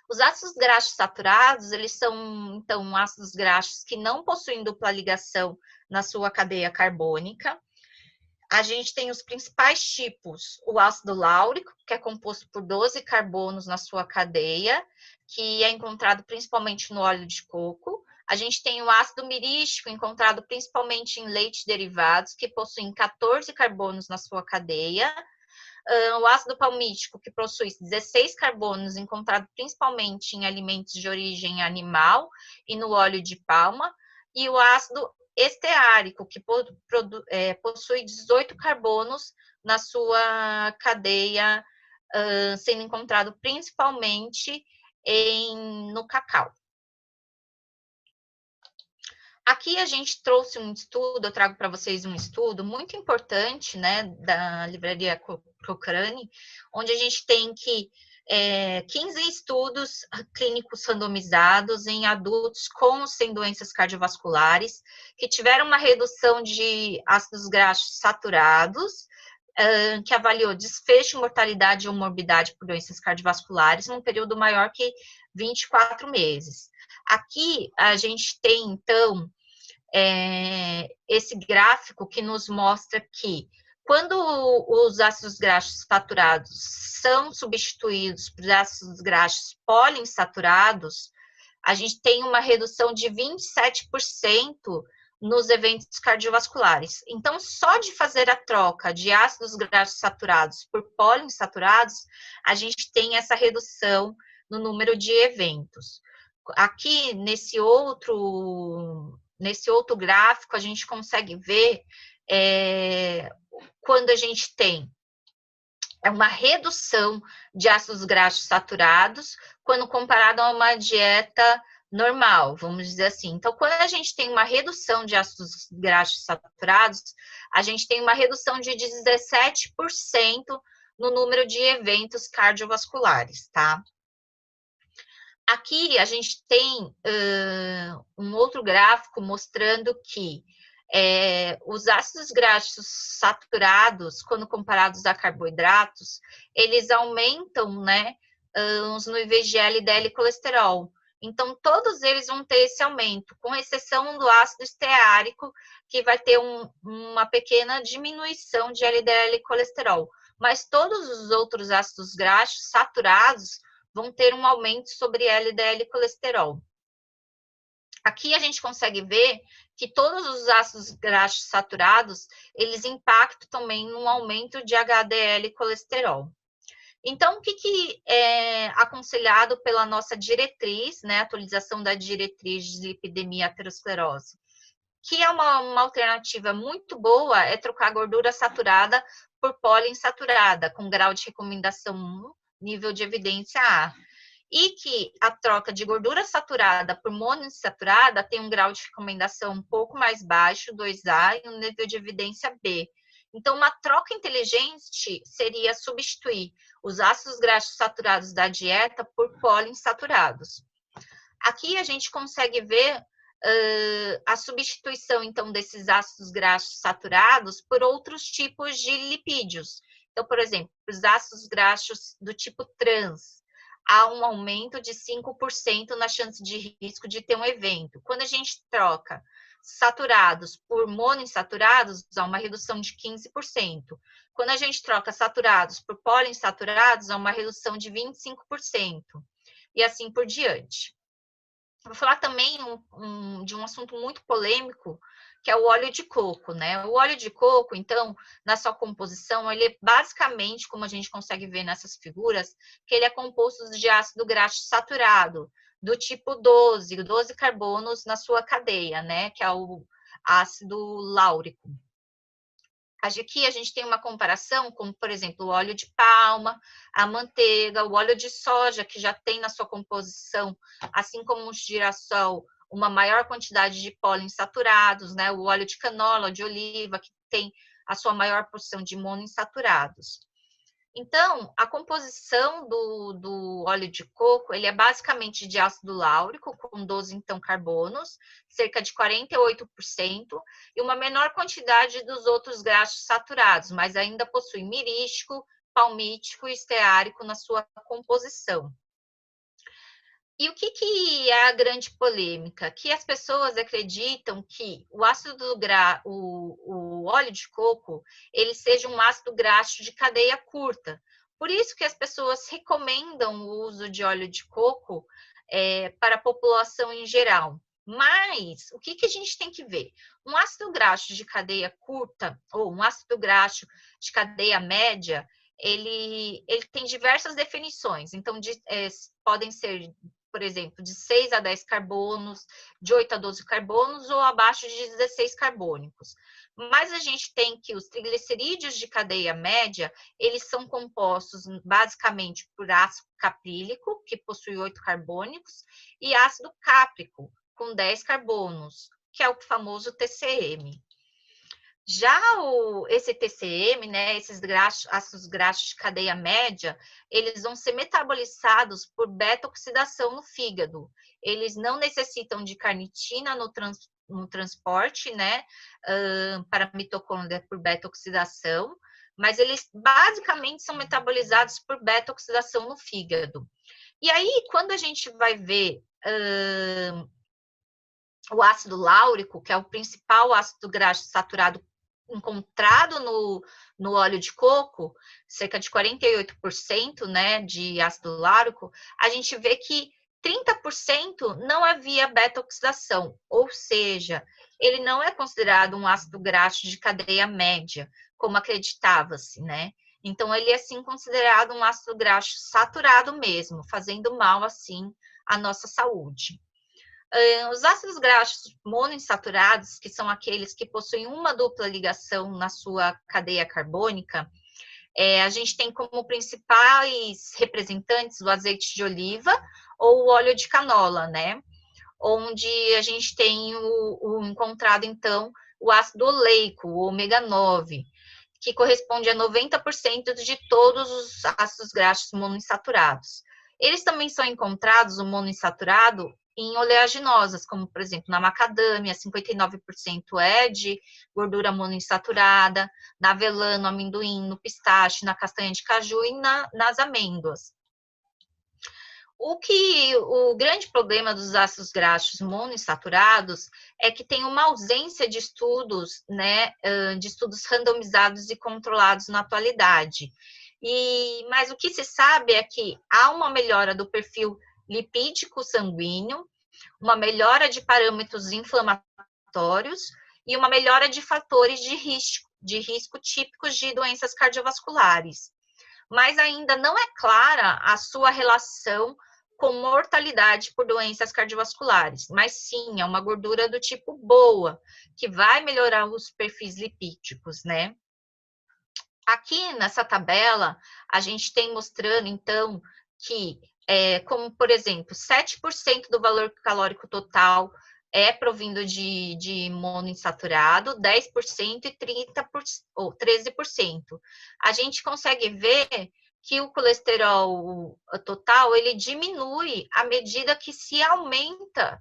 Os ácidos graxos saturados, eles são, então, ácidos graxos que não possuem dupla ligação na sua cadeia carbônica. A gente tem os principais tipos, o ácido láurico, que é composto por 12 carbonos na sua cadeia, que é encontrado principalmente no óleo de coco. A gente tem o ácido mirístico, encontrado principalmente em leite derivados, que possuem 14 carbonos na sua cadeia. O ácido palmítico, que possui 16 carbonos, encontrado principalmente em alimentos de origem animal e no óleo de palma, e o ácido esteárico, que possui 18 carbonos na sua cadeia, sendo encontrado principalmente no cacau. Aqui a gente trouxe um estudo, eu trago para vocês um estudo muito importante, né, da livraria Cochrane, onde a gente tem 15 estudos clínicos randomizados em adultos com ou sem doenças cardiovasculares, que tiveram uma redução de ácidos graxos saturados, que avaliou desfecho, mortalidade ou morbidade por doenças cardiovasculares num período maior que 24 meses. Aqui a gente tem, então, esse gráfico que nos mostra que quando os ácidos graxos saturados são substituídos por ácidos graxos poliinsaturados, a gente tem uma redução de 27% nos eventos cardiovasculares. Então, só de fazer a troca de ácidos graxos saturados por poliinsaturados, a gente tem essa redução no número de eventos. Aqui, nesse outro gráfico, a gente consegue ver quando a gente tem uma redução de ácidos graxos saturados quando comparado a uma dieta normal, vamos dizer assim. Então, quando a gente tem uma redução de ácidos graxos saturados, a gente tem uma redução de 17% no número de eventos cardiovasculares, tá? Aqui a gente tem um outro gráfico mostrando que os ácidos graxos saturados, quando comparados a carboidratos, eles aumentam, né, os níveis de LDL e colesterol. Então, todos eles vão ter esse aumento, com exceção do ácido esteárico, que vai ter uma pequena diminuição de LDL e colesterol. mas todos os outros ácidos graxos saturados vão ter um aumento sobre LDL e colesterol. Aqui a gente consegue ver que todos os ácidos graxos saturados, eles impactam também no aumento de HDL e colesterol. Então, o que é aconselhado pela nossa diretriz, né, atualização da diretriz de lipidemia e aterosclerose? Que é uma alternativa muito boa, é trocar gordura saturada por poliinsaturada, com grau de recomendação 1, nível de evidência A. E que a troca de gordura saturada por monoinsaturada tem um grau de recomendação um pouco mais baixo, 2A, e um nível de evidência B. Então, uma troca inteligente seria substituir os ácidos graxos saturados da dieta por poliinsaturados. Aqui a gente consegue ver a substituição, então, desses ácidos graxos saturados por outros tipos de lipídios. Então, por exemplo, os ácidos graxos do tipo trans, há um aumento de 5% na chance de risco de ter um evento. Quando a gente troca saturados por monoinsaturados, há uma redução de 15%. Quando a gente troca saturados por poliinsaturados, há uma redução de 25%. E assim por diante. Vou falar também de um assunto muito polêmico, que é o óleo de coco, né? O óleo de coco, então, na sua composição, ele é basicamente, como a gente consegue ver nessas figuras, que ele é composto de ácido graxo saturado, do tipo 12 carbonos na sua cadeia, né? Que é o ácido láurico. Aqui a gente tem uma comparação com, por exemplo, o óleo de palma, a manteiga, o óleo de soja, que já tem na sua composição, assim como o girassol, uma maior quantidade de poliinsaturados, né? O óleo de canola, de oliva, que tem a sua maior porção de monoinsaturados. Então, a composição do óleo de coco, ele é basicamente de ácido láurico, com 12, então, carbonos, cerca de 48%, e uma menor quantidade dos outros graxos saturados, mas ainda possui mirístico, palmítico e esteárico na sua composição. E o que é a grande polêmica? Que as pessoas acreditam que o óleo de coco, ele seja um ácido graxo de cadeia curta. Por isso que as pessoas recomendam o uso de óleo de coco para a população em geral. Mas o que a gente tem que ver? Um ácido graxo de cadeia curta ou um ácido graxo de cadeia média, ele tem diversas definições. Então, podem ser, por exemplo, de 6 a 10 carbonos, de 8 a 12 carbonos ou abaixo de 16 carbônicos. Mas a gente tem que os triglicerídeos de cadeia média, eles são compostos basicamente por ácido caprílico, que possui 8 carbônicos, e ácido cáprico, com 10 carbonos, que é o famoso TCM. Já esse TCM, né, esses ácidos graxos de cadeia média, eles vão ser metabolizados por beta-oxidação no fígado. Eles não necessitam de carnitina no transporte, né, para a mitocôndria por beta-oxidação, mas eles basicamente são metabolizados por beta-oxidação no fígado. E aí, quando a gente vai ver o ácido láurico, que é o principal ácido graxo saturado encontrado no óleo de coco, cerca de 48%, né, de ácido láurico, a gente vê que 30% não havia beta-oxidação, ou seja, ele não é considerado um ácido graxo de cadeia média, como acreditava-se, né? Então, ele é, sim, considerado um ácido graxo saturado mesmo, fazendo mal, assim, à nossa saúde. Os ácidos graxos monoinsaturados, que são aqueles que possuem uma dupla ligação na sua cadeia carbônica, a gente tem como principais representantes o azeite de oliva ou o óleo de canola, né? Onde a gente tem encontrado, então, o ácido oleico, o ômega 9, que corresponde a 90% de todos os ácidos graxos monoinsaturados. Eles também são encontrados, o monoinsaturado, em oleaginosas, como, por exemplo, na macadâmia, 59% é de gordura monoinsaturada, na avelã, no amendoim, no pistache, na castanha de caju e nas amêndoas. O grande problema dos ácidos graxos monoinsaturados é que tem uma ausência de estudos, né, de estudos randomizados e controlados na atualidade. Mas o que se sabe é que há uma melhora do perfil lipídico sanguíneo, uma melhora de parâmetros inflamatórios e uma melhora de fatores de risco típicos de doenças cardiovasculares. Mas ainda não é clara a sua relação com mortalidade por doenças cardiovasculares, mas sim, é uma gordura do tipo boa, que vai melhorar os perfis lipídicos, né? Aqui nessa tabela, a gente tem mostrando, então, que, como, por exemplo, 7% do valor calórico total é provindo de monoinsaturado, 10% e 30%, ou 13%. A gente consegue ver que o colesterol total, ele diminui à medida que se aumenta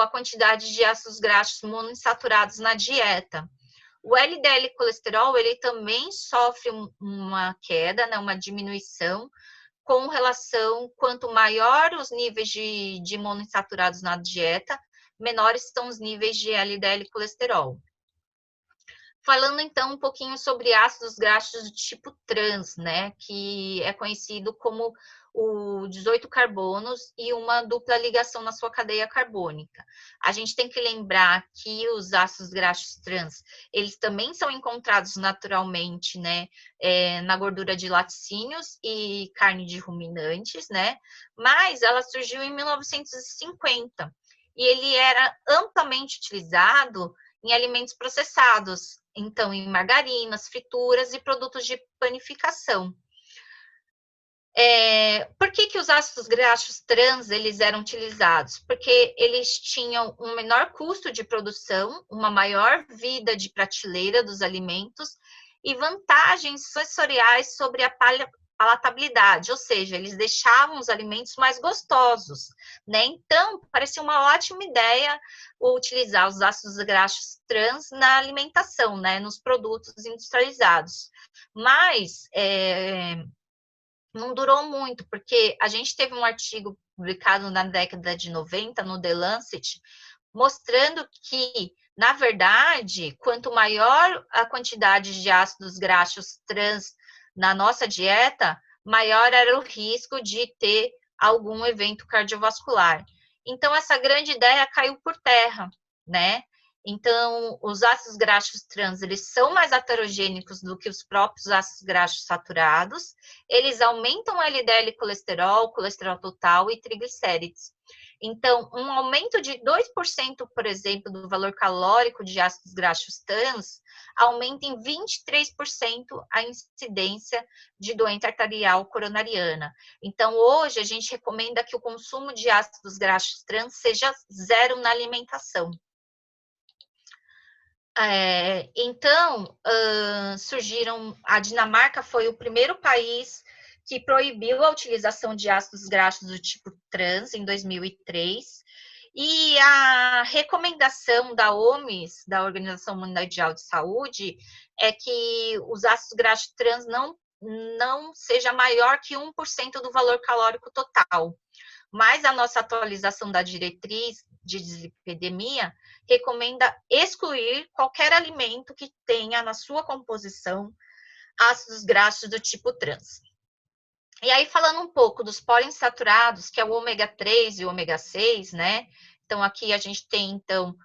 a quantidade de ácidos graxos monoinsaturados na dieta. O LDL colesterol, ele também sofre uma queda, né, uma diminuição, com relação, quanto maior os níveis de monoinsaturados na dieta, menores são os níveis de LDL colesterol. Falando então um pouquinho sobre ácidos graxos do tipo trans, né, que é conhecido como o 18 carbonos e uma dupla ligação na sua cadeia carbônica. A gente tem que lembrar que os ácidos graxos trans, eles também são encontrados naturalmente, né, na gordura de laticínios e carne de ruminantes, né, mas ela surgiu em 1950 e ele era amplamente utilizado em alimentos processados, então em margarinas, frituras e produtos de panificação. Por que os ácidos graxos trans eles eram utilizados? Porque eles tinham um menor custo de produção, uma maior vida de prateleira dos alimentos e vantagens sensoriais sobre a palatabilidade, ou seja, eles deixavam os alimentos mais gostosos, né? Então, parecia uma ótima ideia utilizar os ácidos graxos trans na alimentação, né? Nos produtos industrializados. Mas não durou muito, porque a gente teve um artigo publicado na década de 90 no The Lancet, mostrando que, na verdade, quanto maior a quantidade de ácidos graxos trans na nossa dieta, maior era o risco de ter algum evento cardiovascular. Então, essa grande ideia caiu por terra, né? Então, os ácidos graxos trans, eles são mais heterogêneos do que os próprios ácidos graxos saturados, eles aumentam o LDL colesterol, colesterol total e triglicérides. Então, um aumento de 2%, por exemplo, do valor calórico de ácidos graxos trans, aumenta em 23% a incidência de doença arterial coronariana. Então, hoje, a gente recomenda que o consumo de ácidos graxos trans seja zero na alimentação. Então, a Dinamarca foi o primeiro país que proibiu a utilização de ácidos graxos do tipo trans em 2003, e a recomendação da OMS, da Organização Mundial de Saúde, é que os ácidos graxos trans não seja maior que 1% do valor calórico total. Mas a nossa atualização da diretriz de dislipidemia recomenda excluir qualquer alimento que tenha na sua composição ácidos graxos do tipo trans. E aí, falando um pouco dos poliinsaturados, que é o ômega 3 e o ômega 6, né? Então, aqui a gente tem, então,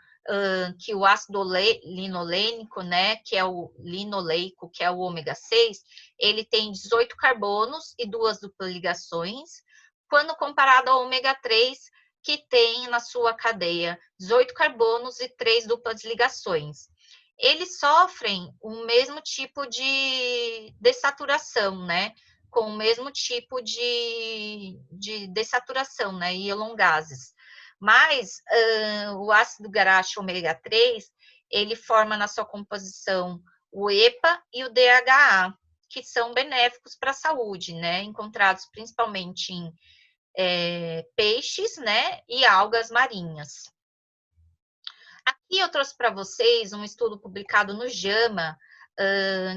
que o ácido linolênico, né, que é o linoleico, que é o ômega 6, ele tem 18 carbonos e 2 duplas ligações, quando comparado ao ômega 3, que tem na sua cadeia 18 carbonos e 3 duplas ligações. Eles sofrem o mesmo tipo de dessaturação, né? Com o mesmo tipo de dessaturação, né? E elongases. Mas o ácido graxo ômega 3, ele forma na sua composição o EPA e o DHA, que são benéficos para a saúde, né? Encontrados principalmente em peixes, né? E algas marinhas. Aqui eu trouxe para vocês um estudo publicado no JAMA,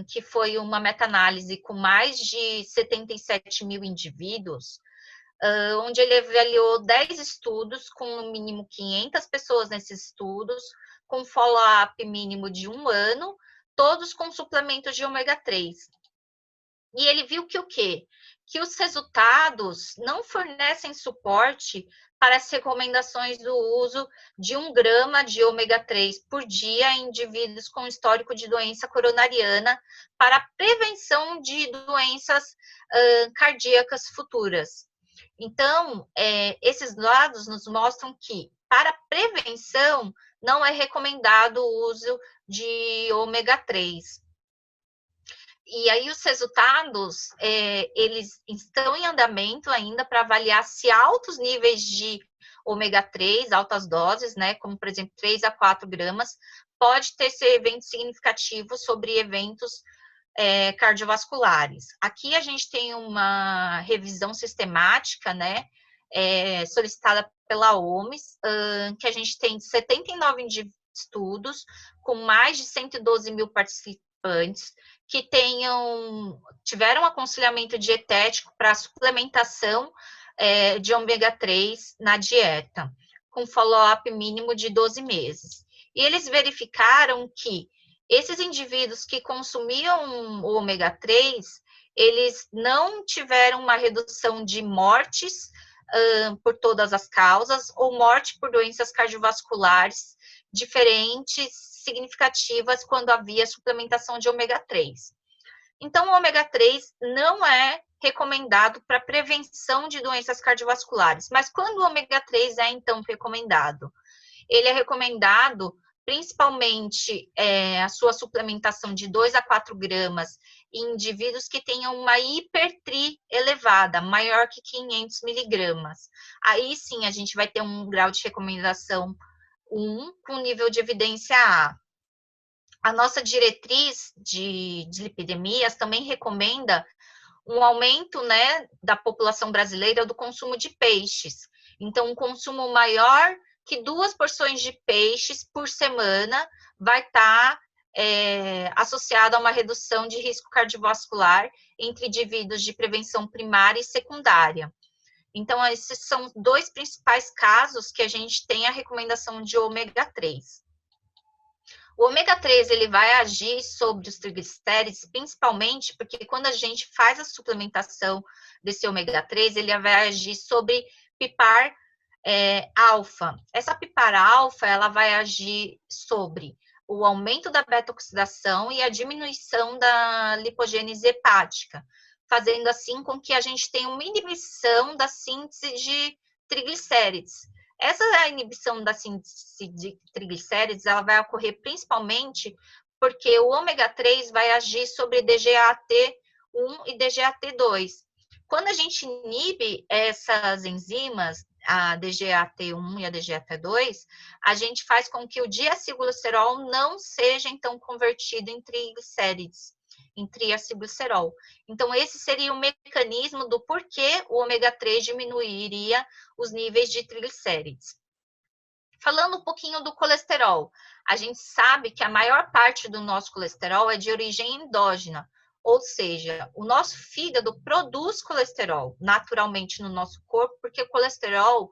que foi uma meta-análise com mais de 77 mil indivíduos, onde ele avaliou 10 estudos, com no mínimo 500 pessoas nesses estudos, com follow-up mínimo de 1 ano, todos com suplementos de ômega 3. E ele viu que o quê? Que os resultados não fornecem suporte para as recomendações do uso de 1 grama de ômega 3 por dia em indivíduos com histórico de doença coronariana para a prevenção de doenças cardíacas futuras. Então, esses dados nos mostram que, para prevenção, não é recomendado o uso de ômega 3. E aí os resultados, eles estão em andamento ainda para avaliar se altos níveis de ômega 3, altas doses, né, como por exemplo 3 a 4 gramas, pode ter esse evento significativo sobre eventos cardiovasculares. Aqui a gente tem uma revisão sistemática, né, solicitada pela OMS, que a gente tem 79 estudos com mais de 112 mil participantes, que tiveram aconselhamento dietético para suplementação de ômega 3 na dieta, com follow-up mínimo de 12 meses. E eles verificaram que esses indivíduos que consumiam o ômega 3, eles não tiveram uma redução de mortes por todas as causas, ou morte por doenças cardiovasculares diferentes, significativas, quando havia suplementação de ômega 3. Então, o ômega 3 não é recomendado para prevenção de doenças cardiovasculares, mas quando o ômega 3 é, então, recomendado? Ele é recomendado principalmente a sua suplementação de 2 a 4 gramas em indivíduos que tenham uma hipertri elevada, maior que 500 miligramas. Aí sim a gente vai ter um grau de recomendação 1 com nível de evidência A. A nossa diretriz de lipidemias também recomenda um aumento, né, da população brasileira do consumo de peixes. Então, um consumo maior que 2 porções de peixes por semana vai estar associado a uma redução de risco cardiovascular entre indivíduos de prevenção primária e secundária. Então, esses são 2 principais casos que a gente tem a recomendação de ômega 3. O ômega 3, ele vai agir sobre os triglicérides, principalmente porque quando a gente faz a suplementação desse ômega 3, ele vai agir sobre PIPAR alfa. Essa PIPAR alfa, ela vai agir sobre o aumento da beta-oxidação e a diminuição da lipogênese hepática, fazendo assim com que a gente tenha uma inibição da síntese de triglicérides. Essa inibição da síntese de triglicérides, ela vai ocorrer principalmente porque o ômega 3 vai agir sobre DGAT1 e DGAT2. Quando a gente inibe essas enzimas, a DGAT1 e a DGAT2, a gente faz com que o diacilglicerol não seja, então, convertido em triglicérides, em triacilglicerol. Então, esse seria o mecanismo do porquê o ômega 3 diminuiria os níveis de triglicérides. Falando um pouquinho do colesterol, a gente sabe que a maior parte do nosso colesterol é de origem endógena, ou seja, o nosso fígado produz colesterol naturalmente no nosso corpo, porque o colesterol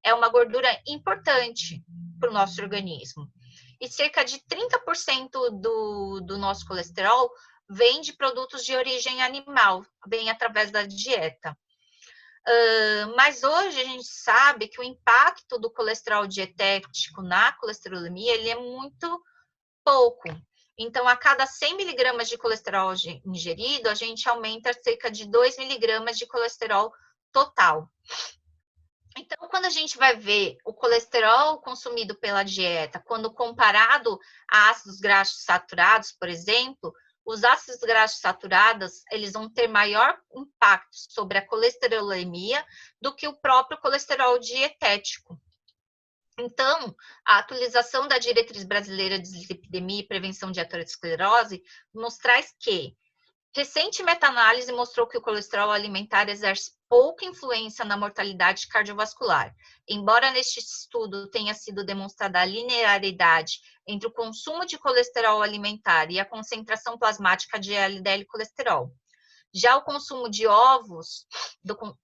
é uma gordura importante para o nosso organismo. E cerca de 30% do nosso colesterol vem de produtos de origem animal, vem através da dieta. Mas hoje a gente sabe que o impacto do colesterol dietético na colesterolemia, ele é muito pouco. Então, a cada 100 miligramas de colesterol ingerido, a gente aumenta cerca de 2 miligramas de colesterol total. Então, quando a gente vai ver o colesterol consumido pela dieta, quando comparado a ácidos graxos saturados, por exemplo, os ácidos graxos saturados, eles vão ter maior impacto sobre a colesterolemia do que o próprio colesterol dietético. Então, a atualização da Diretriz Brasileira de Dislipidemia e Prevenção de Aterosclerose nos traz que recente meta-análise mostrou que o colesterol alimentar exerce pouca influência na mortalidade cardiovascular, embora neste estudo tenha sido demonstrada a linearidade entre o consumo de colesterol alimentar e a concentração plasmática de LDL colesterol. Já o consumo de ovos,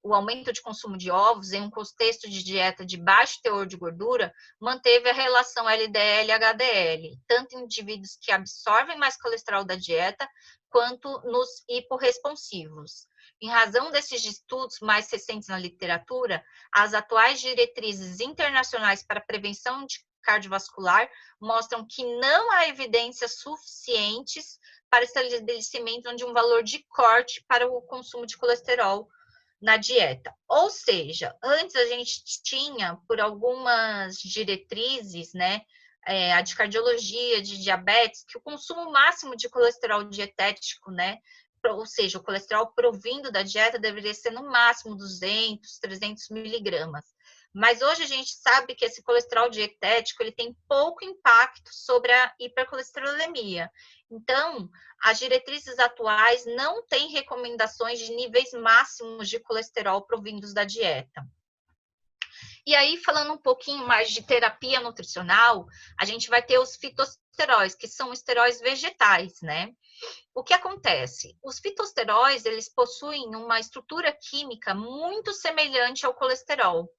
o aumento de consumo de ovos em um contexto de dieta de baixo teor de gordura, manteve a relação LDL-HDL, tanto em indivíduos que absorvem mais colesterol da dieta, quanto nos hiporresponsivos. Em razão desses estudos mais recentes na literatura, as atuais diretrizes internacionais para a prevenção de cardiovascular mostram que não há evidências suficientes para estabelecimento de um valor de corte para o consumo de colesterol na dieta. Ou seja, antes a gente tinha, por algumas diretrizes, né, a de cardiologia, de diabetes, que o consumo máximo de colesterol dietético, né, ou seja, o colesterol provindo da dieta deveria ser no máximo 200, 300 miligramas. Mas hoje a gente sabe que esse colesterol dietético ele tem pouco impacto sobre a hipercolesterolemia. Então, as diretrizes atuais não têm recomendações de níveis máximos de colesterol provindos da dieta. E aí, falando um pouquinho mais de terapia nutricional, a gente vai ter os fitosteróis, que são esteróis vegetais, né? O que acontece? Os fitosteróis, eles possuem uma estrutura química muito semelhante ao colesterol.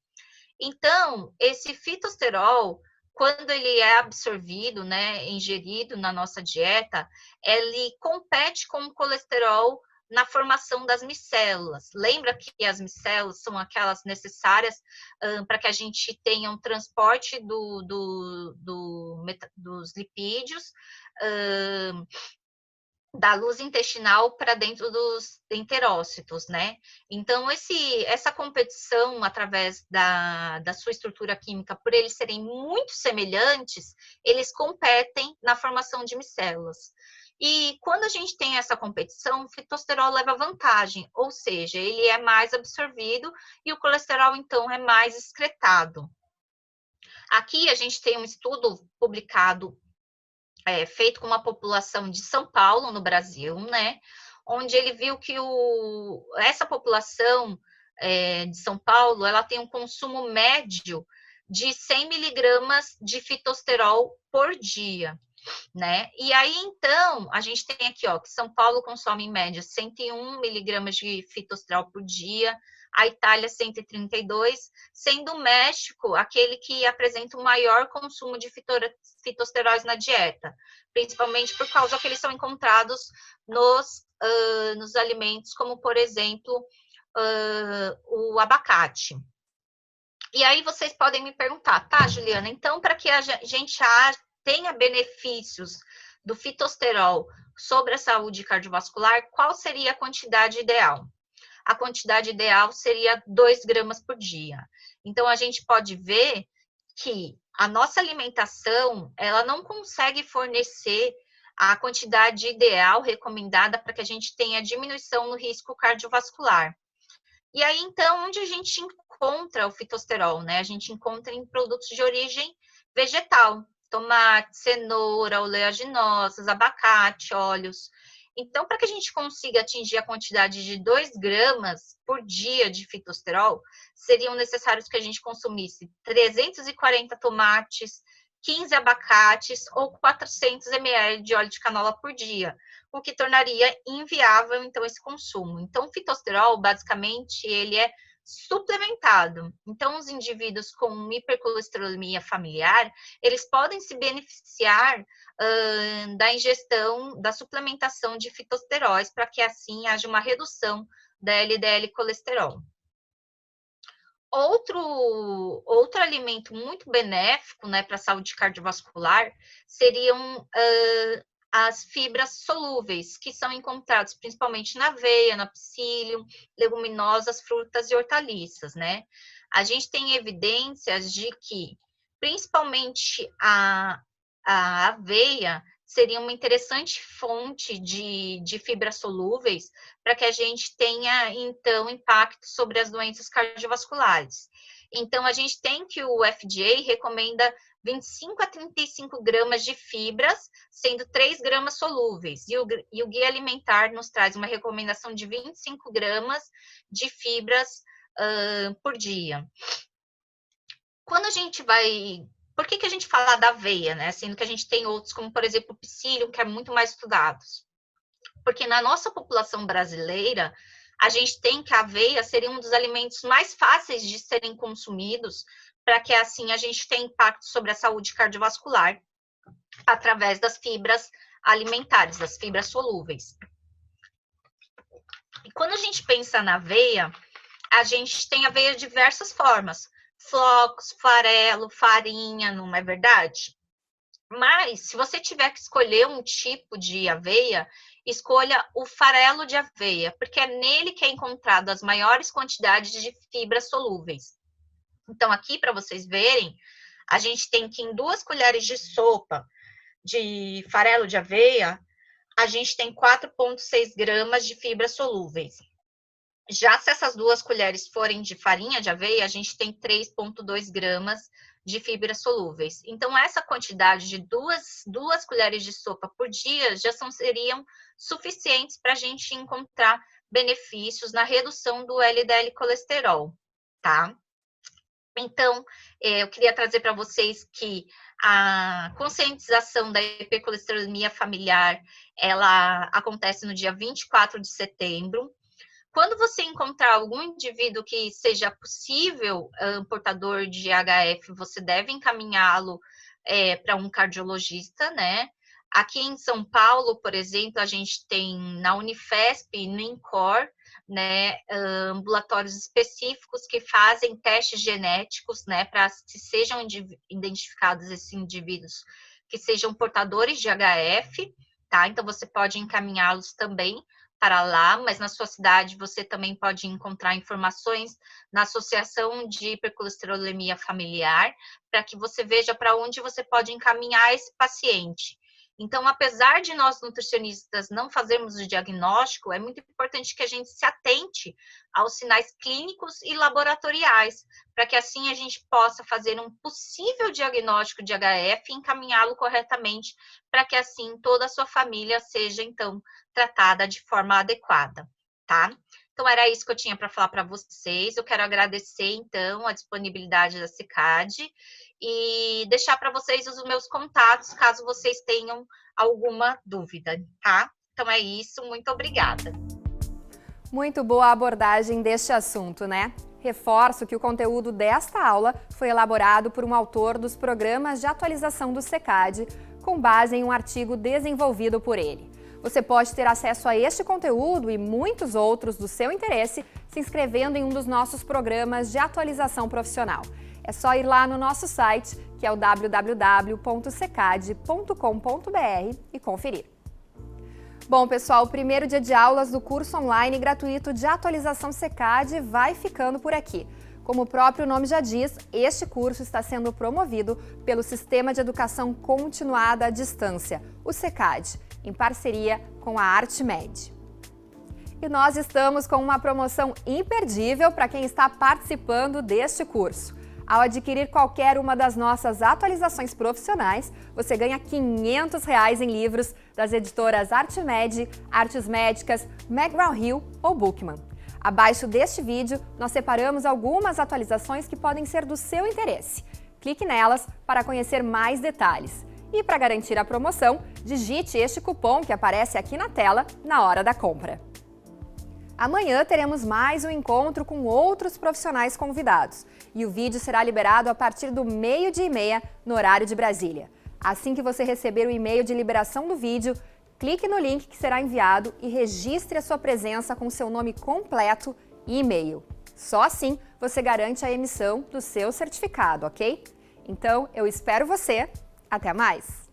Então, esse fitosterol, quando ele é absorvido, né, ingerido na nossa dieta, ele compete com o colesterol na formação das micélulas. Lembra que as micélulas são aquelas necessárias para que a gente tenha um transporte dos lipídios, da luz intestinal para dentro dos enterócitos, né? Então, essa competição através da sua estrutura química, por eles serem muito semelhantes, eles competem na formação de micélulas. E quando a gente tem essa competição, o fitosterol leva vantagem, ou seja, ele é mais absorvido e o colesterol, então, é mais excretado. Aqui a gente tem um estudo publicado feito com uma população de São Paulo, no Brasil, né? Onde ele viu que essa população de São Paulo, ela tem um consumo médio de 100 miligramas de fitosterol por dia, né? E aí, então, a gente tem aqui, ó, que São Paulo consome em média 101 miligramas de fitosterol por dia, a Itália 132, sendo o México aquele que apresenta o maior consumo de fitosteróis na dieta, principalmente por causa que eles são encontrados nos alimentos, como, por exemplo, o abacate. E aí vocês podem me perguntar, tá, Juliana, então para que a gente tenha benefícios do fitosterol sobre a saúde cardiovascular, qual seria a quantidade ideal? A quantidade ideal seria 2 gramas por dia. Então, a gente pode ver que a nossa alimentação, ela não consegue fornecer a quantidade ideal recomendada para que a gente tenha diminuição no risco cardiovascular. E aí, então, onde a gente encontra o fitosterol, né? A gente encontra em produtos de origem vegetal, tomate, cenoura, oleaginosas, abacate, óleos. Então, para que a gente consiga atingir a quantidade de 2 gramas por dia de fitosterol, seriam necessários que a gente consumisse 340 tomates, 15 abacates ou 400 ml de óleo de canola por dia, o que tornaria inviável, então, esse consumo. Então, o fitosterol, basicamente, ele é suplementado. Então, os indivíduos com hipercolesterolemia familiar, eles podem se beneficiar da ingestão, da suplementação de fitosteróis, para que assim haja uma redução da LDL colesterol. Outro alimento muito benéfico, né, para a saúde cardiovascular seriam as fibras solúveis, que são encontradas principalmente na aveia, no psyllium, leguminosas, frutas e hortaliças, né? A gente tem evidências de que, principalmente a aveia, seria uma interessante fonte de fibras solúveis para que a gente tenha, então, impacto sobre as doenças cardiovasculares. Então, a gente tem que o FDA recomenda 25 a 35 gramas de fibras, sendo 3 gramas solúveis. E o Guia Alimentar nos traz uma recomendação de 25 gramas de fibras por dia. Quando a gente vai... Por que a gente fala da aveia, né? Sendo que a gente tem outros, como, por exemplo, o psyllium, que é muito mais estudado. Porque na nossa população brasileira, a gente tem que a aveia seria um dos alimentos mais fáceis de serem consumidos, para que assim a gente tenha impacto sobre a saúde cardiovascular através das fibras alimentares, das fibras solúveis. E quando a gente pensa na aveia, a gente tem aveia de diversas formas, flocos, farelo, farinha, não é verdade? Mas, se você tiver que escolher um tipo de aveia, escolha o farelo de aveia, porque é nele que é encontrado as maiores quantidades de fibras solúveis. Então, aqui, para vocês verem, a gente tem que em 2 colheres de sopa de farelo de aveia, a gente tem 4,6 gramas de fibras solúveis. Já se essas 2 colheres forem de farinha de aveia, a gente tem 3,2 gramas de fibras solúveis. Então, essa quantidade de duas colheres de sopa por dia já seriam suficientes para a gente encontrar benefícios na redução do LDL colesterol, tá? Então, eu queria trazer para vocês que a conscientização da hipercolesterolemia familiar, ela acontece no dia 24 de setembro. Quando você encontrar algum indivíduo que seja possível portador de HF, você deve encaminhá-lo para um cardiologista, né? Aqui em São Paulo, por exemplo, a gente tem na Unifesp, no INCOR, né, ambulatórios específicos que fazem testes genéticos, né, para que sejam identificados esses indivíduos que sejam portadores de HF, tá? Então, você pode encaminhá-los também para lá, mas na sua cidade você também pode encontrar informações na Associação de Hipercolesterolemia Familiar, para que você veja para onde você pode encaminhar esse paciente. Então, apesar de nós nutricionistas não fazermos o diagnóstico, é muito importante que a gente se atente aos sinais clínicos e laboratoriais, para que assim a gente possa fazer um possível diagnóstico de HF e encaminhá-lo corretamente, para que assim toda a sua família seja, então, tratada de forma adequada, tá? Então, era isso que eu tinha para falar para vocês. Eu quero agradecer, então, a disponibilidade da CECAD e deixar para vocês os meus contatos, caso vocês tenham alguma dúvida, tá? Então, é isso. Muito obrigada. Muito boa a abordagem deste assunto, né? Reforço que o conteúdo desta aula foi elaborado por um autor dos programas de atualização do CECAD, com base em um artigo desenvolvido por ele. Você pode ter acesso a este conteúdo e muitos outros do seu interesse se inscrevendo em um dos nossos programas de atualização profissional. É só ir lá no nosso site, que é o www.cecad.com.br e conferir. Bom, pessoal, o primeiro dia de aulas do curso online gratuito de atualização CECAD vai ficando por aqui. Como o próprio nome já diz, este curso está sendo promovido pelo Sistema de Educação Continuada à Distância, o CECAD, em parceria com a ArtMed. E nós estamos com uma promoção imperdível para quem está participando deste curso. Ao adquirir qualquer uma das nossas atualizações profissionais, você ganha R$ 500 em livros das editoras ArtMed, Artes Médicas, McGraw-Hill ou Bookman. Abaixo deste vídeo, nós separamos algumas atualizações que podem ser do seu interesse. Clique nelas para conhecer mais detalhes. E para garantir a promoção, digite este cupom que aparece aqui na tela na hora da compra. Amanhã teremos mais um encontro com outros profissionais convidados e o vídeo será liberado a partir do 12h30 no horário de Brasília. Assim que você receber o e-mail de liberação do vídeo, clique no link que será enviado e registre a sua presença com seu nome completo e e-mail. Só assim você garante a emissão do seu certificado, ok? Então, eu espero você. Até mais!